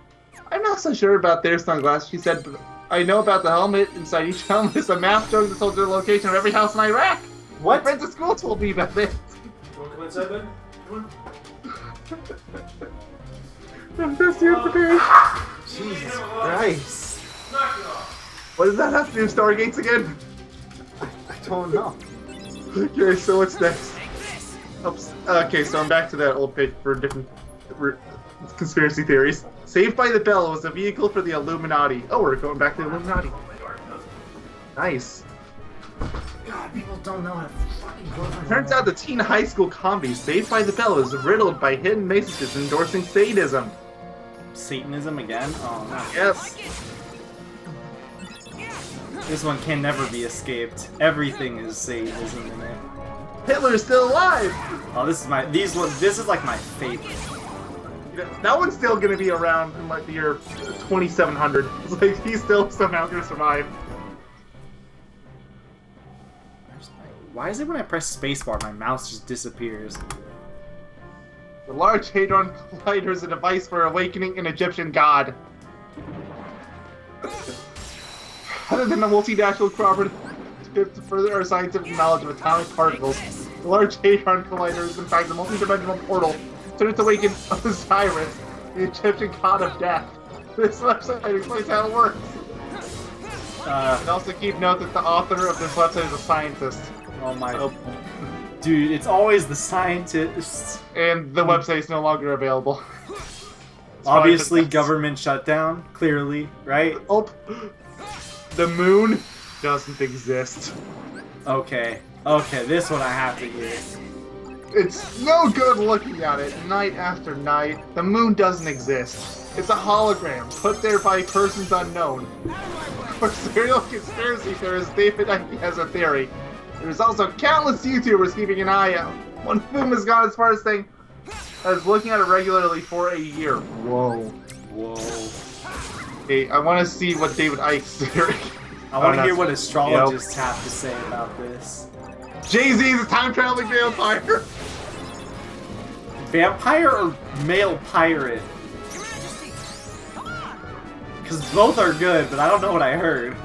I'm not so sure about their sunglasses, she said, but I know about the helmet. Inside each helmet is a map showing the soldier location of every house in Iraq. What? My friends at school told me about this. You want to come inside, bud? Come on. I'm best here prepared. Jesus Christ. Knock it off. What does that have to do with Stargates again? I don't know. Okay, so what's next? Oops. Okay, so I'm back to that old page for different conspiracy theories. Saved by the Bell was a vehicle for the Illuminati. Oh, we're going back to the Illuminati. Nice. God, people don't know how to fucking close my Turns out the teen high school comedy Saved by the Bell is riddled by hidden messages endorsing sadism. Satanism again? Oh no. Yes. This one can never be escaped. Everything is Satanism in it. Hitler's still alive. Oh, this is like my favorite. That one's still gonna be around in like the year 2700. It's like he's still somehow gonna survive. Why is it when I press spacebar, my mouse just disappears? The Large Hadron Collider is a device for awakening an Egyptian god. Other than a multinational cooperative to further our scientific knowledge of atomic particles, the Large Hadron Collider is in fact a multi-dimensional portal to awaken Osiris, the Egyptian god of death. This website explains how it works. And also keep note that the author of this website is a scientist. Oh my... Dude, it's always the scientists. And the website is no longer available. Obviously, government shutdown. Clearly, right? Oh, the moon doesn't exist. Okay. Okay, this one I have to hear. It's no good looking at it night after night. The moon doesn't exist. It's a hologram put there by persons unknown. For serial conspiracy theorist David Icke has a theory. There's also countless YouTubers keeping an eye out. One of whom has gone as far as saying, as looking at it regularly for a year. Whoa. Whoa. Hey, I want to see what David Icke's theory. I want to hear what astrologists have to say about this. Jay-Z is a time-traveling vampire. Vampire or male pirate? Because both are good, but I don't know what I heard.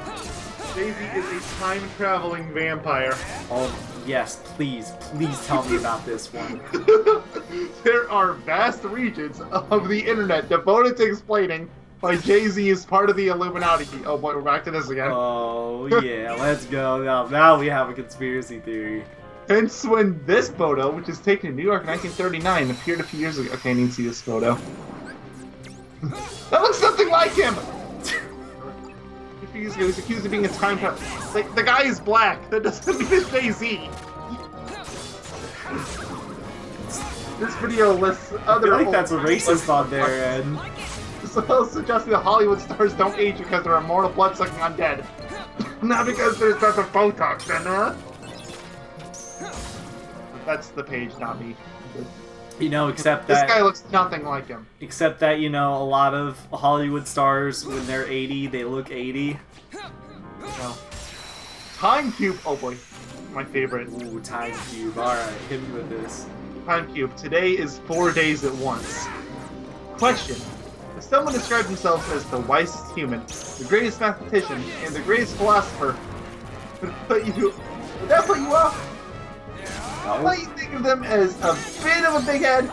Jay-Z is a time-traveling vampire. Oh, yes, please tell me about this one. There are vast regions of the internet devoted to explaining why Jay-Z is part of the Illuminati. Oh boy, we're back to this again. Oh, yeah, let's go. Now we have a conspiracy theory. Hence when this photo, which is taken in New York in 1939, appeared a few years ago. Okay, I need to see this photo. That looks nothing like him! confused. He was accused of being a time traveler. Like, the guy is black. That doesn't mean it's Jay-Z. This video lists I other... feel like that's a racist on their end. Suggesting that Hollywood stars don't age because they're immortal blood-sucking undead. Not because there's lots of Botox in there. That's the page, not me. You know, except This that... guy looks nothing like him. Except that, you know, a lot of Hollywood stars, when they're 80, they look 80. No. Time Cube. Oh boy. My favorite. Ooh, Time Cube. Alright, hit me with this. Time Cube. Today is 4 days at once. Question. If someone describes themselves as the wisest human, the greatest mathematician, and the greatest philosopher, would that put you off? No. Why do you think of them as a bit of a big head?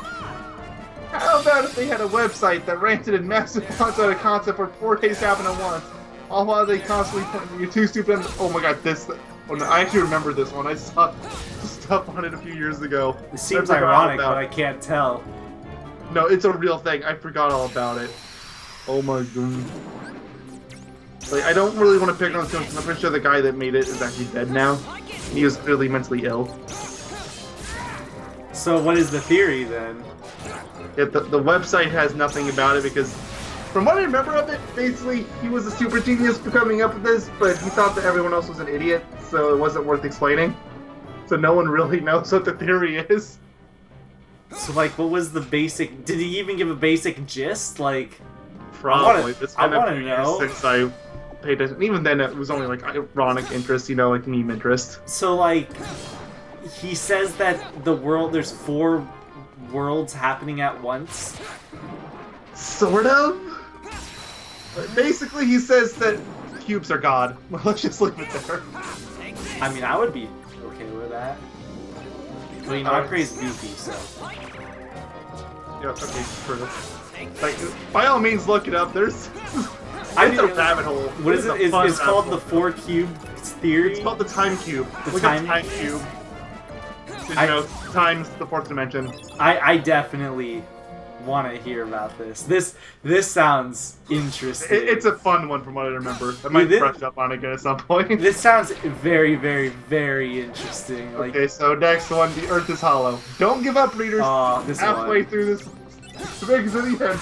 How about if they had a website that ranted in massive amounts out of concept where 4 days happen at once, all while they constantly point you're too stupid. Oh my god, this... Oh no, I actually remember this one. I saw stuff on it a few years ago. It seems I forgot all ironic, about but I can't tell. No, it's a real thing. I forgot all about it. Oh my god. Like, I don't really want to pick on this because I'm pretty sure the guy that made it is actually dead now. He was clearly mentally ill. So what is the theory, then? Yeah, the website has nothing about it because, from what I remember of it, basically he was a super genius for coming up with this, but he thought that everyone else was an idiot, so it wasn't worth explaining. So no one really knows what the theory is. So, like, what was the basic... Did he even give a basic gist? Like... Probably. I wanna know. Since I paid attention. Even then, it was only like ironic interest, you know, like meme interest. So, like... He says that the world... There's 4 worlds happening at once? Sort of. But basically, he says that cubes are God. Well, let's just leave it there. I mean, I would be okay with that. Well, you know, I praise Goofy, so... Yeah, okay, true. Like, by all means, look it up. There's... It's a rabbit hole. What is it? It's called the 4 cube theory? It's called the time cube. The Look time up time cube. You know, times the 4th dimension. I definitely want to hear about this. This sounds interesting. It's a fun one from what I remember. I might brush up on it again at some point. This sounds very, very, very interesting. Like, okay, so next one, the Earth is hollow. Don't give up, readers. This Halfway one. through this, to make it to the end.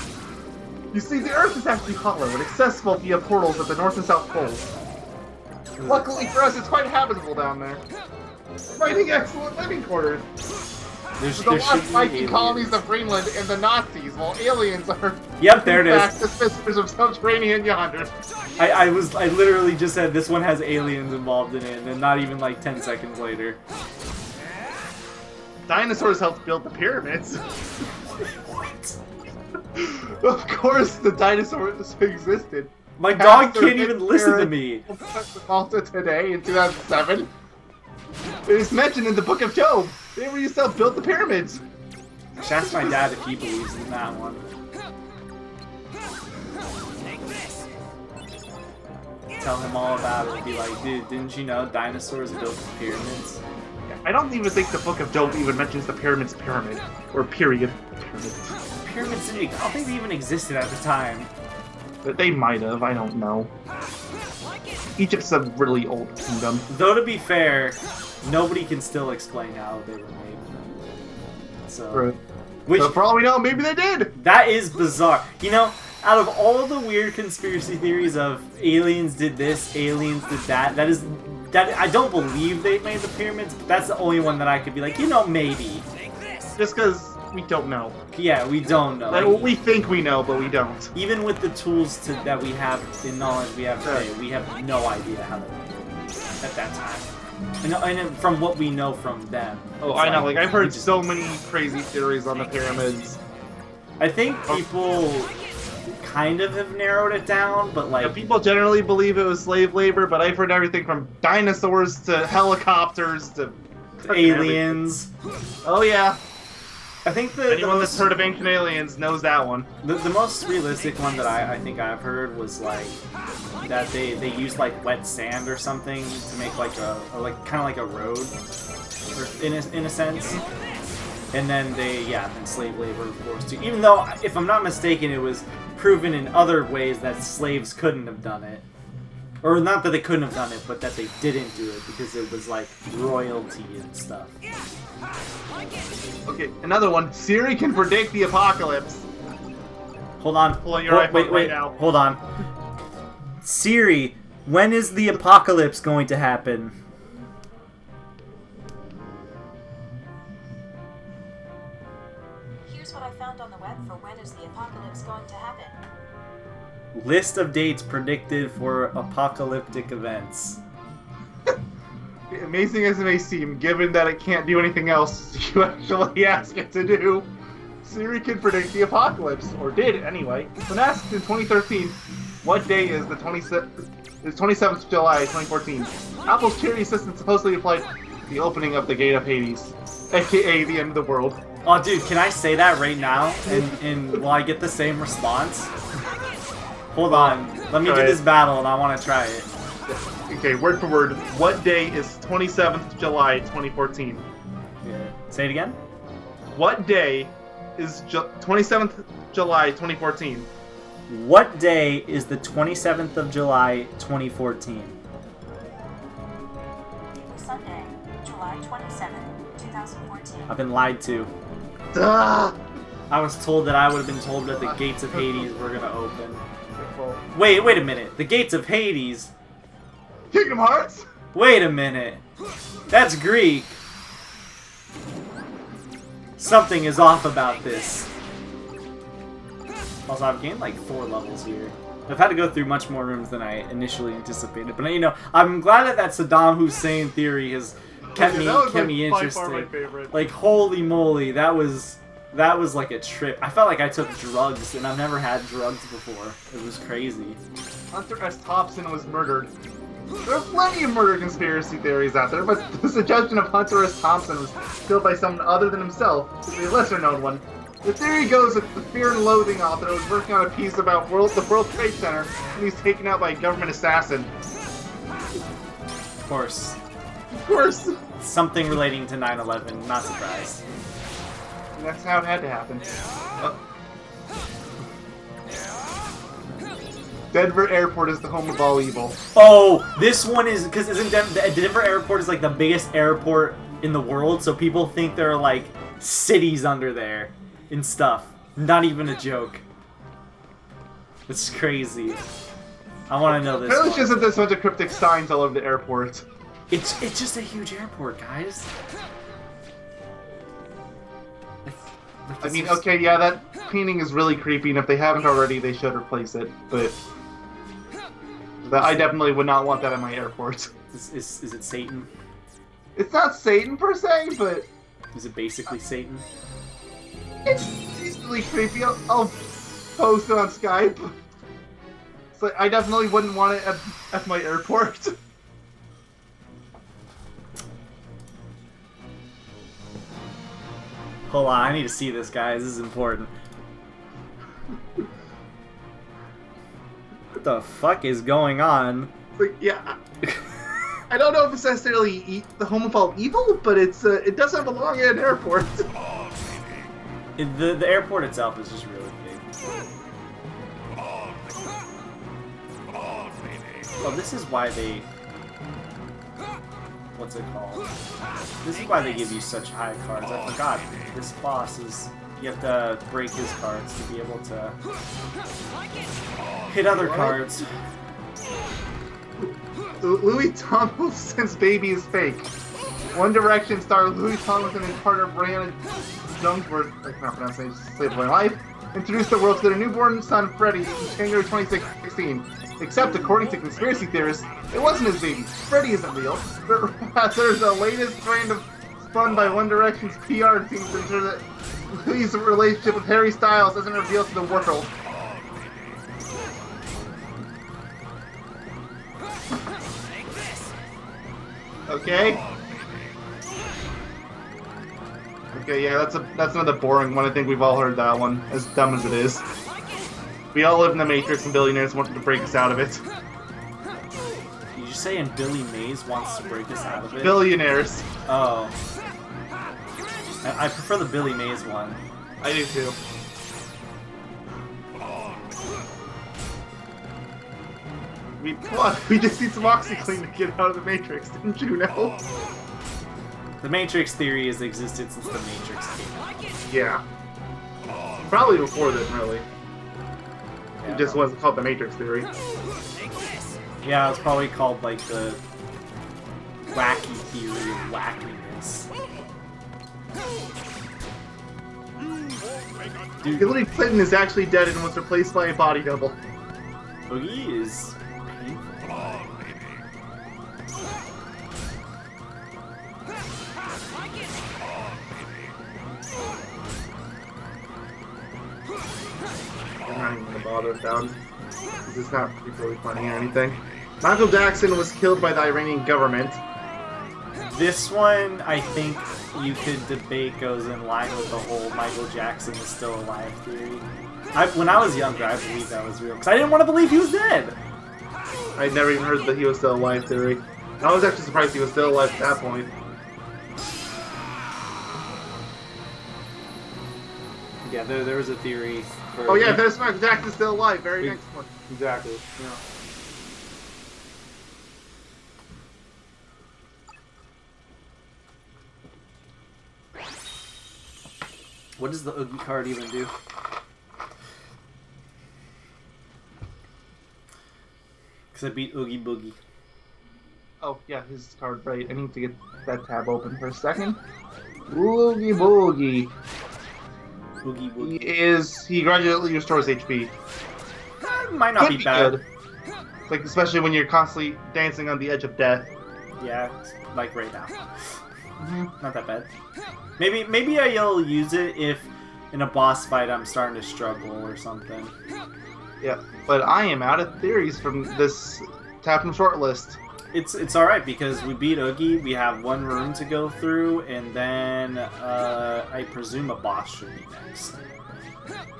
You see, the Earth is actually hollow and accessible via portals at the North and South Poles. Luckily for us, it's quite habitable down there. Providing excellent living quarters. There The lost should be Viking aliens. colonies of Greenland and the Nazis, while aliens are Yep, there it back is. to sisters of subterranean yonder. I literally just said this one has aliens involved in it, and then not even like 10 seconds later. Dinosaurs helped build the pyramids. What? Of course, the dinosaurs existed. My dog After can't even listen to me. Malta today in 2007. It is mentioned in the Book of Job. They were used to help build the pyramids. Should ask my dad if he believes in that one. Tell him all about it. Be like, dude, didn't you know dinosaurs built the pyramids? I don't even think the Book of Job even mentions the pyramids pyramid. Or period. Pyramid. Pyramids didn't. I don't think they even existed at the time. But they might have, I don't know. Egypt's a really old kingdom. Though to be fair, nobody can still explain how they were made. So, which So for all we know, maybe they did! that is bizarre. You know, out of all the weird conspiracy theories of aliens did this, aliens did that, that I don't believe they made the pyramids, but that's the only one that I could be like, you know, maybe. Just because we don't know. Yeah, we don't know. Like, we think we know, but we don't. Even with the tools that we have, the knowledge we have today, we have no idea how they made it at that time. And from what we know from them. Oh, it's I know. Like, I've heard we just- so many crazy theories on the pyramids. I think people kind of have narrowed it down, but like... Yeah, people generally believe it was slave labor, but I've heard everything from dinosaurs to helicopters to... aliens. Oh, yeah. I think the Anyone most, that's heard of ancient aliens knows that one. the most realistic one that I think I've heard was like that they used like wet sand or something to make like kind of like a road, or in a sense. And then then slave labor of course too. Even though, if I'm not mistaken, it was proven in other ways that slaves couldn't have done it. Or not that they couldn't have done it, but that they didn't do it because it was like royalty and stuff. Okay, another one. Siri can predict the apocalypse. Hold on. Pull out your iPhone wait, right now. Hold on. Siri, when is the apocalypse going to happen? Here's what I found on the web for when is the apocalypse going to happen. List of dates predicted for apocalyptic events. Amazing as it may seem, given that it can't do anything else you actually ask it to do, Siri can predict the apocalypse, or did anyway. When asked in 2013, what day is the 27th of July, 2014, Apple's Siri assistant supposedly replied, the opening of the gate of Hades, aka the end of the world. Oh, dude, can I say that right now? And will I get the same response? Hold on. Let me do this battle, and I want to try it. Okay, word for word. What day is 27th of July, 2014? Yeah. Say it again? What day is 27th July, 2014? What day is the 27th of July, 2014? Sunday, July 27, 2014. I've been lied to. Ah! I was told that I would have been told that the gates of Hades were going to open. Wait a minute. The gates of Hades? Kingdom Hearts? Wait a minute. That's Greek. Something is off about this. Also, I've gained like 4 levels here. I've had to go through much more rooms than I initially anticipated. But, you know, I'm glad that that Saddam Hussein theory has kept me by interested. far my favorite. Like, holy moly, that was like a trip. I felt like I took drugs, and I've never had drugs before. It was crazy. Hunter S. Thompson was murdered. There are plenty of murder conspiracy theories out there, but the suggestion of Hunter S. Thompson was killed by someone other than himself is a lesser-known one. The theory goes that the Fear and Loathing author was working on a piece about the World Trade Center, and he's taken out by a government assassin. Of course. Of course! Something relating to 9/11, not surprised. And that's how it had to happen. Denver Airport is the home of all evil. Oh, this one is, because isn't Denver Airport is like the biggest airport in the world, so people think there are like cities under there and stuff. Not even a joke. It's crazy. I want to know this Apparently one. just that there's a bunch of cryptic signs all over the airport. It's just a huge airport, guys. I mean, okay, yeah, that painting is really creepy, and if they haven't already, they should replace it, but I definitely would not want that in my airport. Is it Satan? It's not Satan per se, but Is it basically Satan? it's decently creepy. I'll post it on Skype. It's like, I definitely wouldn't want it at my airport. Hold on, I need to see this, guys. This is important. What the fuck is going on? Like, yeah, I don't know if it's necessarily the home of all evil, but it doesn't belong at an airport. The airport itself is just really big. Oh, this is why they... What's it called? This is why they give you such high cards. I forgot. This boss is... You have to break his cards to be able to hit other cards. Louis Tomlinson's baby is fake. One Direction star Louis Tomlinson and partner Brianna Jonesworth, I cannot pronounce it, just saved my life, introduced the world to their newborn son Freddie in January 2016. Except, according to conspiracy theorists, it wasn't his baby. Freddie isn't real. There's the latest strand of spun by One Direction's PR team to ensure that Louis' relationship with Harry Styles isn't revealed to the world. Okay. Okay, yeah, that's another boring one. I think we've all heard that one, as dumb as it is. We all live in the Matrix, and billionaires want to break us out of it. Did you say and Billy Mays wants to break us out of it? Billionaires. Oh. I prefer the Billy Mays one. I do too. We just need some OxyClean to get out of the Matrix, didn't you know? The Matrix theory has existed since the Matrix came out. Yeah. Probably before then, really. Yeah, It just wasn't called the Matrix theory. Yeah, it's probably called like the wacky theory of wackiness. Dude, Hillary Clinton is actually dead and was replaced by a body double. Yogi is painful. I'm not even gonna bother with that one. This is not particularly funny or anything. Michael Jackson was killed by the Iranian government. This one, I think you could debate goes in line with the whole Michael Jackson is still alive theory. When I was younger, I believed that was real because I didn't want to believe he was dead. I'd never even heard that he was still alive theory. I was actually surprised he was still alive at that point. Yeah, there was a theory. For, Oh yeah, there's Michael Jackson still alive. Very next one. Exactly. Yeah. What does the Oogie card even do? Because I beat Oogie Boogie. Oh yeah, his card, right. I need to get that tab open for a second. Oogie Boogie. Oogie Boogie. He gradually restores HP. Might not Could be bad. good. Like, especially when you're constantly dancing on the edge of death. Yeah, like right now. Not that bad. Maybe I'll use it if in a boss fight I'm starting to struggle or something. Yeah, but I am out of theories from this tap from short list. It's alright because we beat Oogie, we have one room to go through, and then I presume a boss should be next.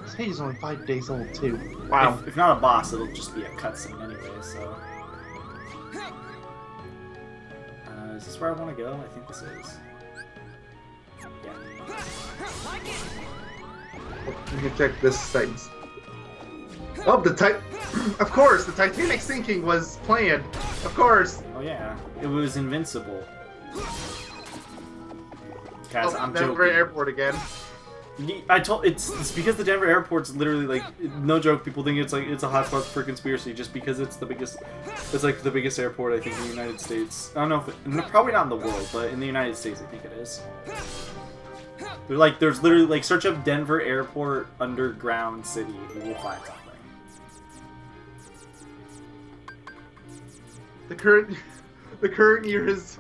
This page is only 5 days old too. Wow. If not a boss, it'll just be a cutscene anyway, so... is this where I want to go? I think this is. Yeah. We can check this Titans. Oh, of course, the Titanic sinking was planned. Of course. Oh yeah, it was invincible. Guys, I'm Denver joking. Airport again. It's because the Denver airport's literally like no joke. People think it's a hotspot for conspiracy just because it's the biggest. It's like the biggest airport I think in the United States. I don't know if probably not in the world, but in the United States I think it is. There's literally like search up Denver Airport underground city. You will find something. The current year is.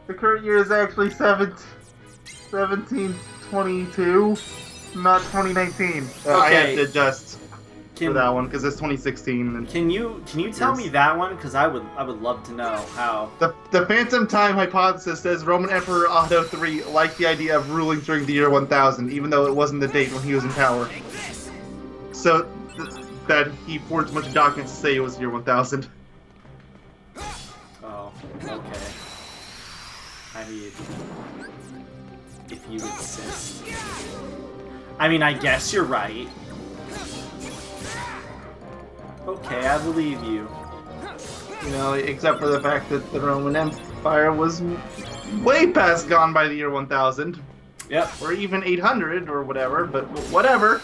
The current year is actually 1722, not 2019. I have to adjust for that one because it's 2016. And can you tell me that one? Because I would love to know how. The Phantom Time hypothesis says Roman Emperor Otto III liked the idea of ruling during the year 1000, even though it wasn't the date when he was in power. So that he forged a bunch of documents to say it was the year 1000. Oh, okay. I mean, if you insist. I mean, I guess you're right. Okay, I believe you. You know, except for the fact that the Roman Empire was way past gone by the year 1000. Yep. Or even 800 or whatever, but whatever.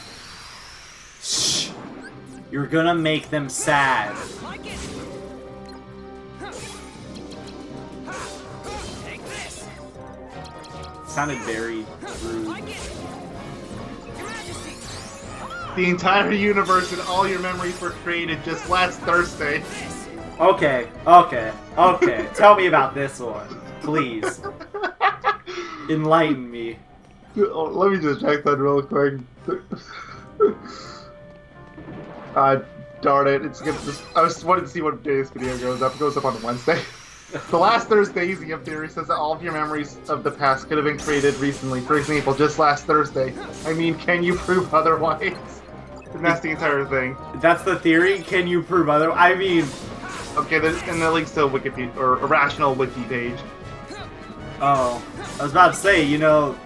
Shh. You're gonna make them sad. Sounded very rude. The entire universe and all your memories were created just last Thursday. Okay. Tell me about this one, please. Enlighten me. Oh, let me just check that real quick. Darn it! I was wanting to see what day this video goes up. It goes up on Wednesday. The last Thursday's EM theory says that all of your memories of the past could have been created recently. For example, just last Thursday. I mean, can you prove otherwise? And that's the entire thing. That's the theory? Can you prove other? I mean... Okay, and that links to a Wikipedia, or a rational wiki page. Oh. I was about to say, you know...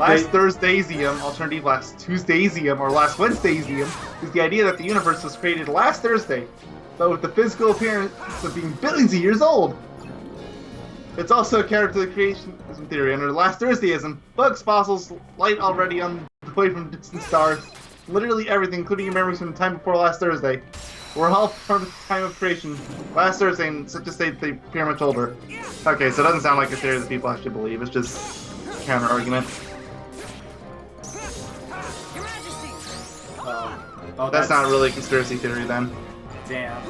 Last Thursdaysium, alternative last Tuesdaysium, or last Wednesdaysium, is the idea that the universe was created last Thursday, but with the physical appearance of being billions of years old. It's also a character creationism theory. Under last Thursdayism, bugs, fossils, light already on the way from distant stars, literally everything, including your memories from the time before last Thursday, were all part of the time of creation last Thursday, and such a state they appear much older. Okay, so it doesn't sound like a theory that people actually believe. It's just a counter-argument. Oh, That's not really a conspiracy theory, then. Damn. I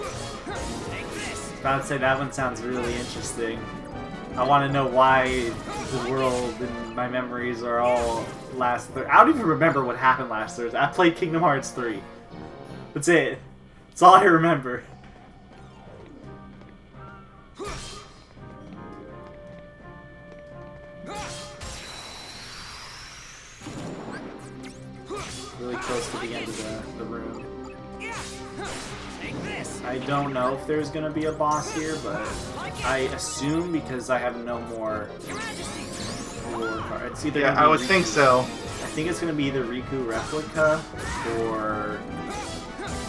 was about to say, that one sounds really interesting. I want to know why the world and my memories are all last Thursday. I don't even remember what happened last Thursday. I played Kingdom Hearts 3. That's it. That's all I remember. Really close to the end of the room. I don't know if there's gonna be a boss here, but I assume because I have no more lore cards. It's either Yeah, I would think so. I think it's gonna be either Riku Replica or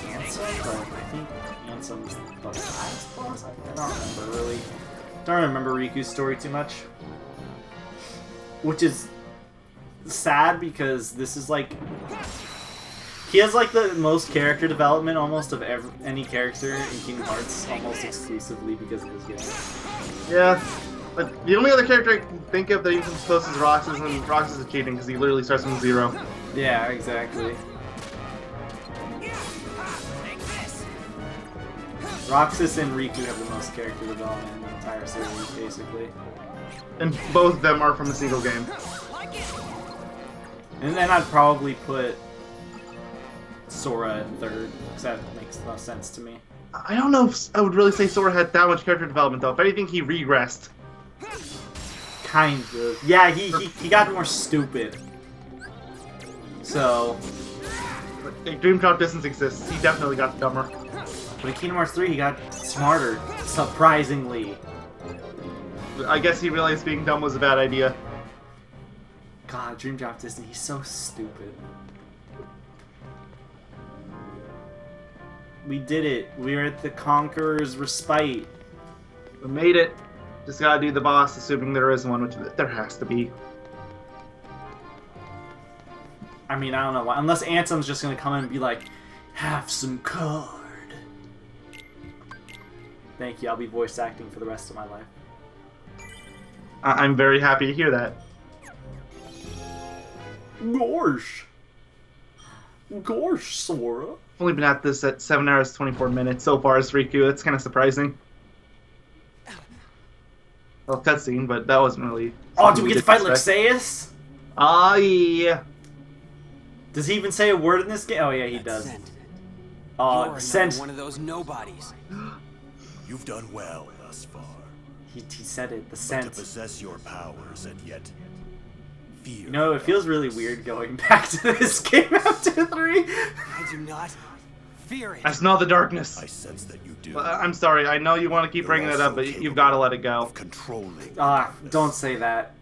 Ansem, but I think Ansem's the last boss. I don't remember really. Don't remember Riku's story too much, which is sad because this is like. He has like the most character development almost of any character in Kingdom Hearts, almost exclusively because of this game. Yeah, but the only other character I can think of that even comes close is Roxas, and Roxas is cheating because he literally starts from 0. Yeah, exactly. Roxas and Riku have the most character development in the entire series, basically. And both of them are from a single game. And then I'd probably put Sora in third, because that makes the most sense to me. I don't know if I would really say Sora had that much character development, though. If anything, he regressed. Kind of. Yeah, he got more stupid. So... If Dream Drop Distance exists, he definitely got dumber. But in Kingdom Hearts 3, he got smarter, surprisingly. I guess he realized being dumb was a bad idea. God, Dream Drop Disney, he's so stupid. We did it. We're at the Conqueror's Respite. We made it. Just gotta do the boss, assuming there is one, which there has to be. I mean, I don't know why. Unless Ansem's just gonna come in and be like, have some card. Thank you, I'll be voice acting for the rest of my life. I'm very happy to hear that. Gorsh! Gorsh, Sora. I've only been at this at 7 hours 24 minutes so far as Riku. That's kind of surprising. Well, cutscene, but that wasn't really... Oh, do we get to fight Lexaeus? Ah, yeah. Does he even say a word in this game? Oh, yeah, he does. Sent. One of those nobodies. You've done well thus far. He said it. The But to scent. possess your powers and yet fear. You know, it feels really weird going back to this game after 3. I do not fear it. I smell the darkness. I sense that you do. I'm sorry. I know you want to keep bringing that up, but you've got to let it go. Of controlling. Don't say that.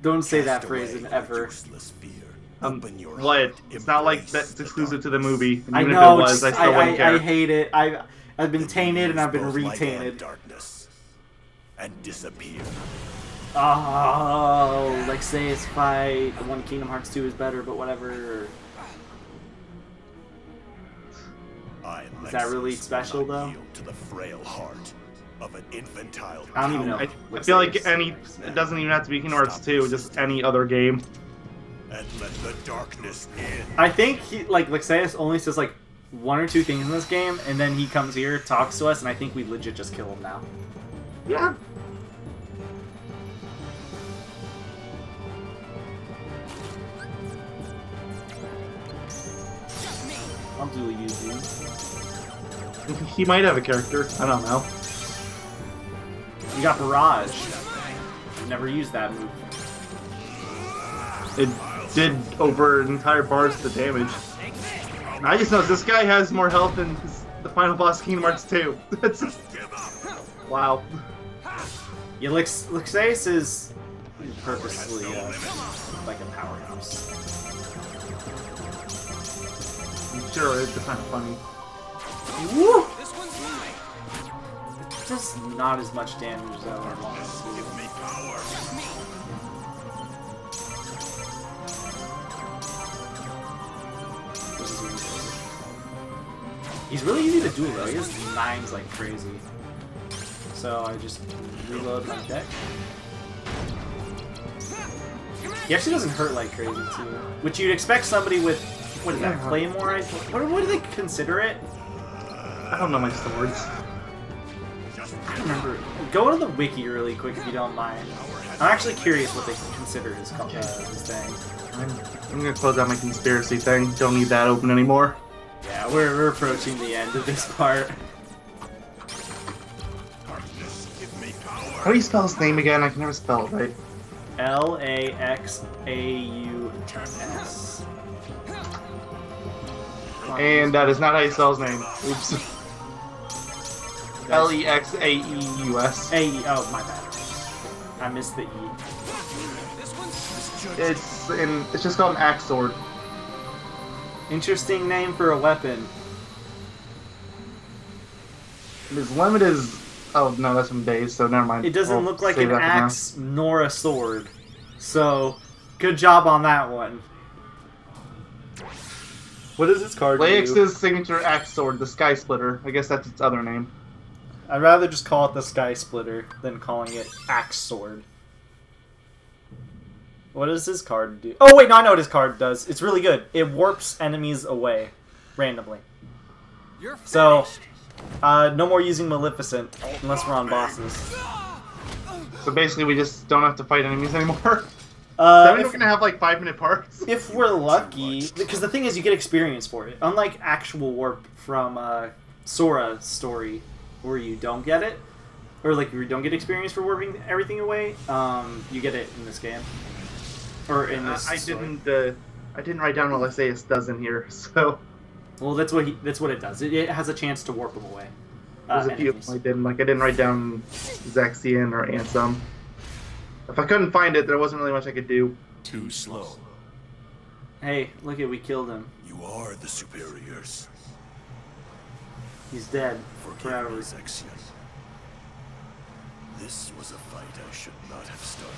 Don't say that Cast phrase away in your ever. useless fear. Open your What? heart, It's not like embrace that's the exclusive to the darkness. movie. And I even know. if it was, I still wouldn't care. I hate it. I've been tainted and I've been Both light and retainted. darkness and disappear. Oh, Lexaeus fight. The one Kingdom Hearts 2 is better, but whatever. Is that really Lexus, special, will not though? yield to the frail heart of an infantile I don't even know. coward. I feel like it doesn't even have to be Kingdom Hearts 2, just any other game. And let the darkness in. I think Lexaeus only says like 1 or 2 things in this game, and then he comes here, talks to us, and I think we legit just kill him now. Yeah. I'll duly use you. He might have a character. I don't know. We got Barrage. I've never used that move. It did over an entire bar's the damage. I just know this guy has more health than the final boss of Kingdom Hearts 2. That's just... Wow. Yeah, Lexaeus is purposely like a powerhouse. Sure, it's kind of funny. Woo! This one's mine. It does not as much damage as I would want it to. Give me power. This is really crazy. He's really easy to duel though. He has nines like crazy. So I just reload my deck. He actually doesn't hurt like crazy too, which you'd expect somebody with what is that, Claymore? What do they consider it? I don't know my swords. I don't remember. Go to the wiki really quick if you don't mind. I'm actually curious what they consider his thing. I'm gonna close out my conspiracy thing. Don't need that open anymore. Yeah, we're approaching the end of this part. Give me power. How do you spell his name again? I can never spell it right. Laxaus. And that is not how you spell his name. Oops. Lexaeus. A-E. Oh, my bad. I missed the E. This one's It's just called an axe sword. Interesting name for a weapon. His limit is. Oh no, that's from base, so never mind. It doesn't I'll look like save an that for now. axe nor a sword. So, good job on that one. What does its card do? Laex's signature axe sword, the Sky Splitter. I guess that's its other name. I'd rather just call it the Sky Splitter than calling it Axe Sword. What does his card do? Oh wait, no, I know what his card does. It's really good. It warps enemies away randomly. You're So, finished. no more using Maleficent unless we're on bosses. So basically, we just don't have to fight enemies anymore. That means If, we're gonna have like 5-minute parts. if we're lucky, because the thing is, you get experience for it. Unlike actual warp from Sora's story, where you don't get it, or like you don't get experience for warping everything away. You get it in this game, or in this. I story. didn't write down what Lysaeus does in here, so Well, that's what it does. It has a chance to warp them away. there's a few of Enemies. them I didn't. Like I didn't write down Zaxian or Ansem. If I couldn't find it, there wasn't really much I could do. Too slow. Hey, look it, we killed him. You are the superiors. He's dead Forgive forever. me, Zexion. This was a fight I should not have started.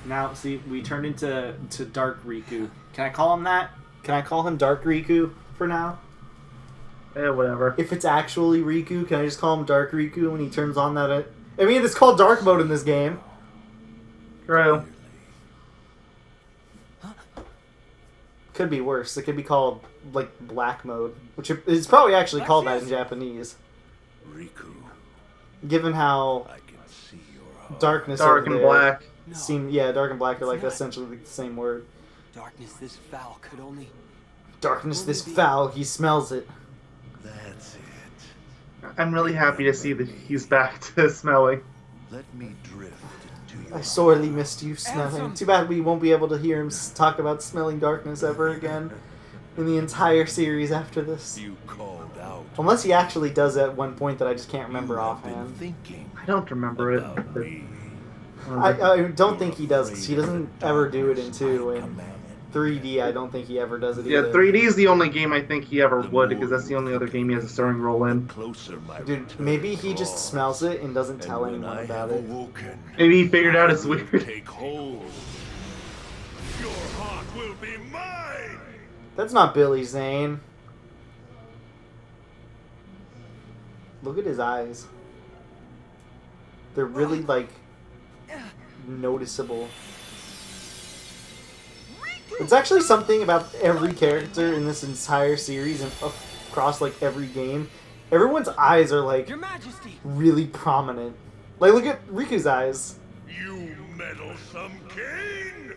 Now, see, we turned into Dark Riku. Can I call him that? Can I call him Dark Riku for now? Whatever. If it's actually Riku, can I just call him Dark Riku when he turns on that? I mean, it's called Dark Mode in this game. True. Could be worse. It could be called, like, Black Mode, which is probably actually called that in Japanese. Riku, Given how I can see your heart. darkness Dark over and there black. seem, yeah, dark and black are like essentially the same word. Darkness this foul could only... Darkness this foul, he smells it. That's it. I'm really happy to see that he's back to smelling. Let me drift into your I sorely missed you smelling. Too bad we won't be able to hear him talk about smelling darkness ever again in the entire series after this. You called out. Unless he actually does at one point that I just can't remember You have been offhand. thinking I don't remember it. about me. I don't think he does, because he doesn't ever do it in 2. And Command. 3D, I don't think he ever does it Yeah, either. 3D is the only game I think he ever would, because that's the only other game he has a starring role in. Closer, my Dude, return maybe he just draws. smells it and doesn't And tell when anyone I about have it. awoken, Maybe he figured out it's will weird. Take hold. Your heart will be mine. That's not Billy Zane. Look at his eyes. They're really, like, noticeable. It's actually something about every character in this entire series and across, like, every game. Everyone's eyes are, like, Your Majesty! really prominent. Like, look at Riku's eyes. You meddlesome king.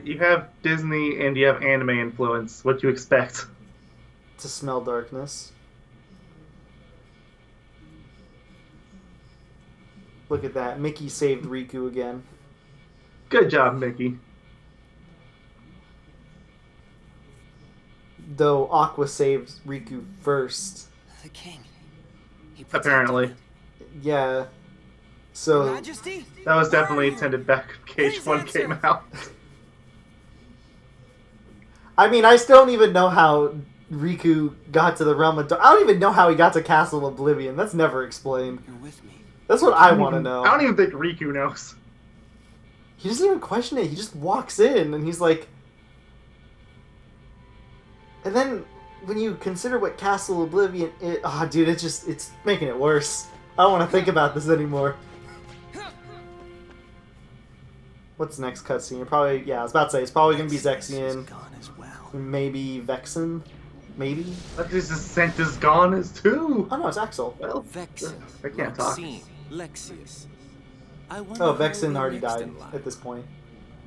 You have Disney and you have anime influence. What you expect? To smell darkness. Look at that. Mickey saved Riku again. Good job, Mickey. Though Aqua saved Riku first. The king. He protected Apparently. me. Yeah. So Majesty? That was definitely intended back when Cage 1 came out. I mean, I still don't even know how Riku got to the Realm of Dark. I don't even know how he got to Castle Oblivion. That's never explained. You're with me. That's what I want to know. I don't even think Riku knows. He doesn't even question it. He just walks in and he's like... And then when you consider what Castle Oblivion is... Oh, dude, it's making it worse. I don't want to think about this anymore. What's the next cutscene? Probably... Yeah, I was about to say, it's probably going to be Zexion. Gone as well. Maybe Vexen? Maybe? But this Scent is gone as too. Oh no, it's Axel. Well, Vexen. I can't talk. Roxine, Lexius. I wonder Oh, who will Vexen be already next died in line. at this point.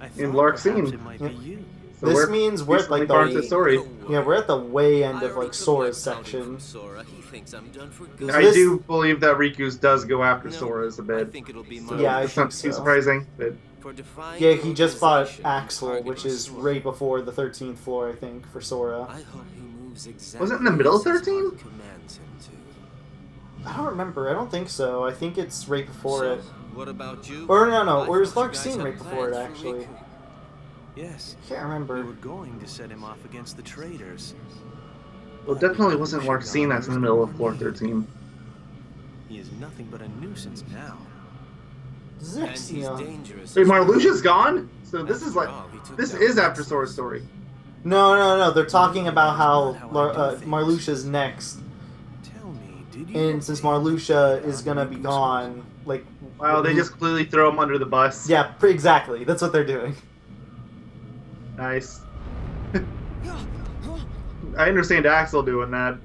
I In thought Larxene. perhaps it might Yep. be you. So This means we're at like far into the the... story. Yeah, we're at the way end of like Sora's section. He thinks I'm done for good. I This- do believe that Riku's does go after No, Sora's a I bit. think it'll be So my Yeah, I it's not think too so. surprising. But for defying Yeah, he just fought organization, Axel, target which was is Sora. right before the 13th floor, I think, for Sora. I hope he moves exactly Was it in the middle of as his 13? heart commands him to. I don't remember. I don't think so. I think it's right before So, it. what about you? Or no, I where's thought you guys Larxene had right before it, plans for actually? Riku. Yes. I can't We remember. were going to set him off against the traitors. well, definitely wasn't Larxene that's in the middle of floor 13. He is nothing but a nuisance now. And he's Zexion. dangerous. Wait, Marluxia's gone? So this is After like all, he took this down is after Lexi. Sora's story. No. They're talking about how Not how I do things. Marluxia's next. Tell me, did you? And since Marluxia is gonna be gone, like... Wow, they just completely throw him under the bus. Yeah, exactly. That's what they're doing. Nice. I understand Axel doing that.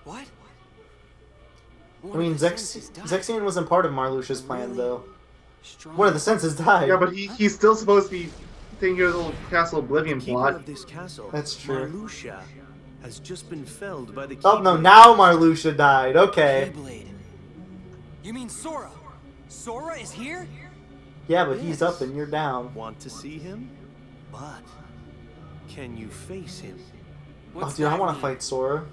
What? I mean, Zexion wasn't part of Marluxia's plan, though. Strong. One of the senses died. Yeah, but he's still supposed to be taking care of the little Castle Oblivion Keeper plot. of this castle. That's true. Marluxia has just been felled by the. Oh, no, Keyblade. now Marluxia died. Okay. Keyblade. You mean Sora? Sora is here? Yeah, but he's up and you're down. Want to see him? But can you face him? Oh, dude, I want to fight Sora.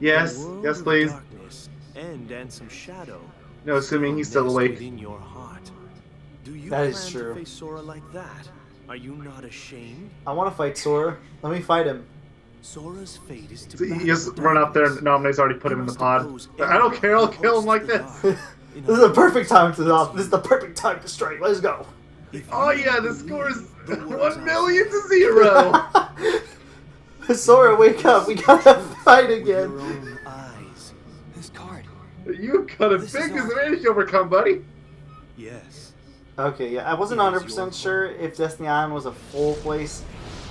Yes, A world yes, of please. Darkness and some shadow. No, assuming he's still Nest awake. Within your heart. Do you That plan is true. to face Sora like that? Are you not ashamed? I want to fight Sora. Let me fight him. Sora's fate is to So you battle just the run up there darkness. and Nominate's already put him in the Must pod. oppose I don't anyone care, I'll who kill him hosts like the this. dark. In This is the other perfect time to words, off. This is the perfect time to strike. Let's go. if Oh you yeah, the believe score is the words 1 I million say, to 0. Sora, wake up. We gotta fight with your again. own eyes. This card. You got a This big is all- disadvantage to overcome, buddy. Yes. Okay, yeah. I wasn't 100% sure if Destiny Island was a full place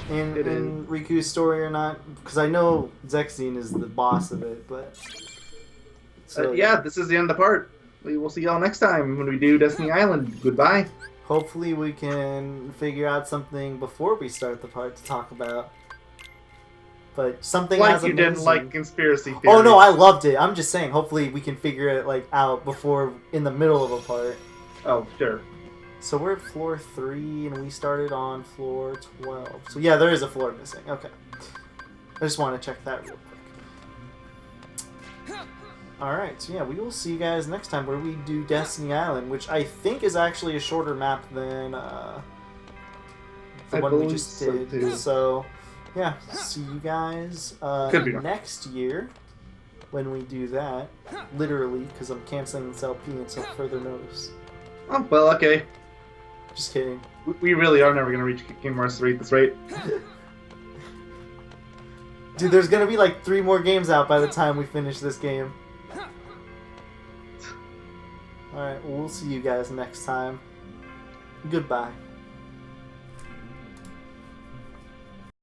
in It Riku's story or not. Because I know Zexion is the boss of it, but... So, Yeah, this is the end of the part. We will see y'all next time when we do Destiny Island. Goodbye. Hopefully we can figure out something before we start the part to talk about. But something Like as you didn't amazing- like conspiracy theories. Oh no, I loved it. I'm just saying, hopefully we can figure it like out before in the middle of a part. Oh, sure. So we're at floor 3 and we started on floor 12. So yeah, there is a floor missing. Okay. I just want to check that real quick. Alright, so yeah, we will see you guys next time where we do Destiny Island, which I think is actually a shorter map than the I one we believe just so, did. too. So yeah, see you guys Could be wrong. next year when we do that. Literally, because I'm canceling this LP until further notice. Oh, well, okay. Just kidding. We really are never going to reach Kingdom Hearts 3 at this rate. Dude, there's gonna be like 3 more games out by the time we finish this game. Alright, well, we'll see you guys next time. Goodbye.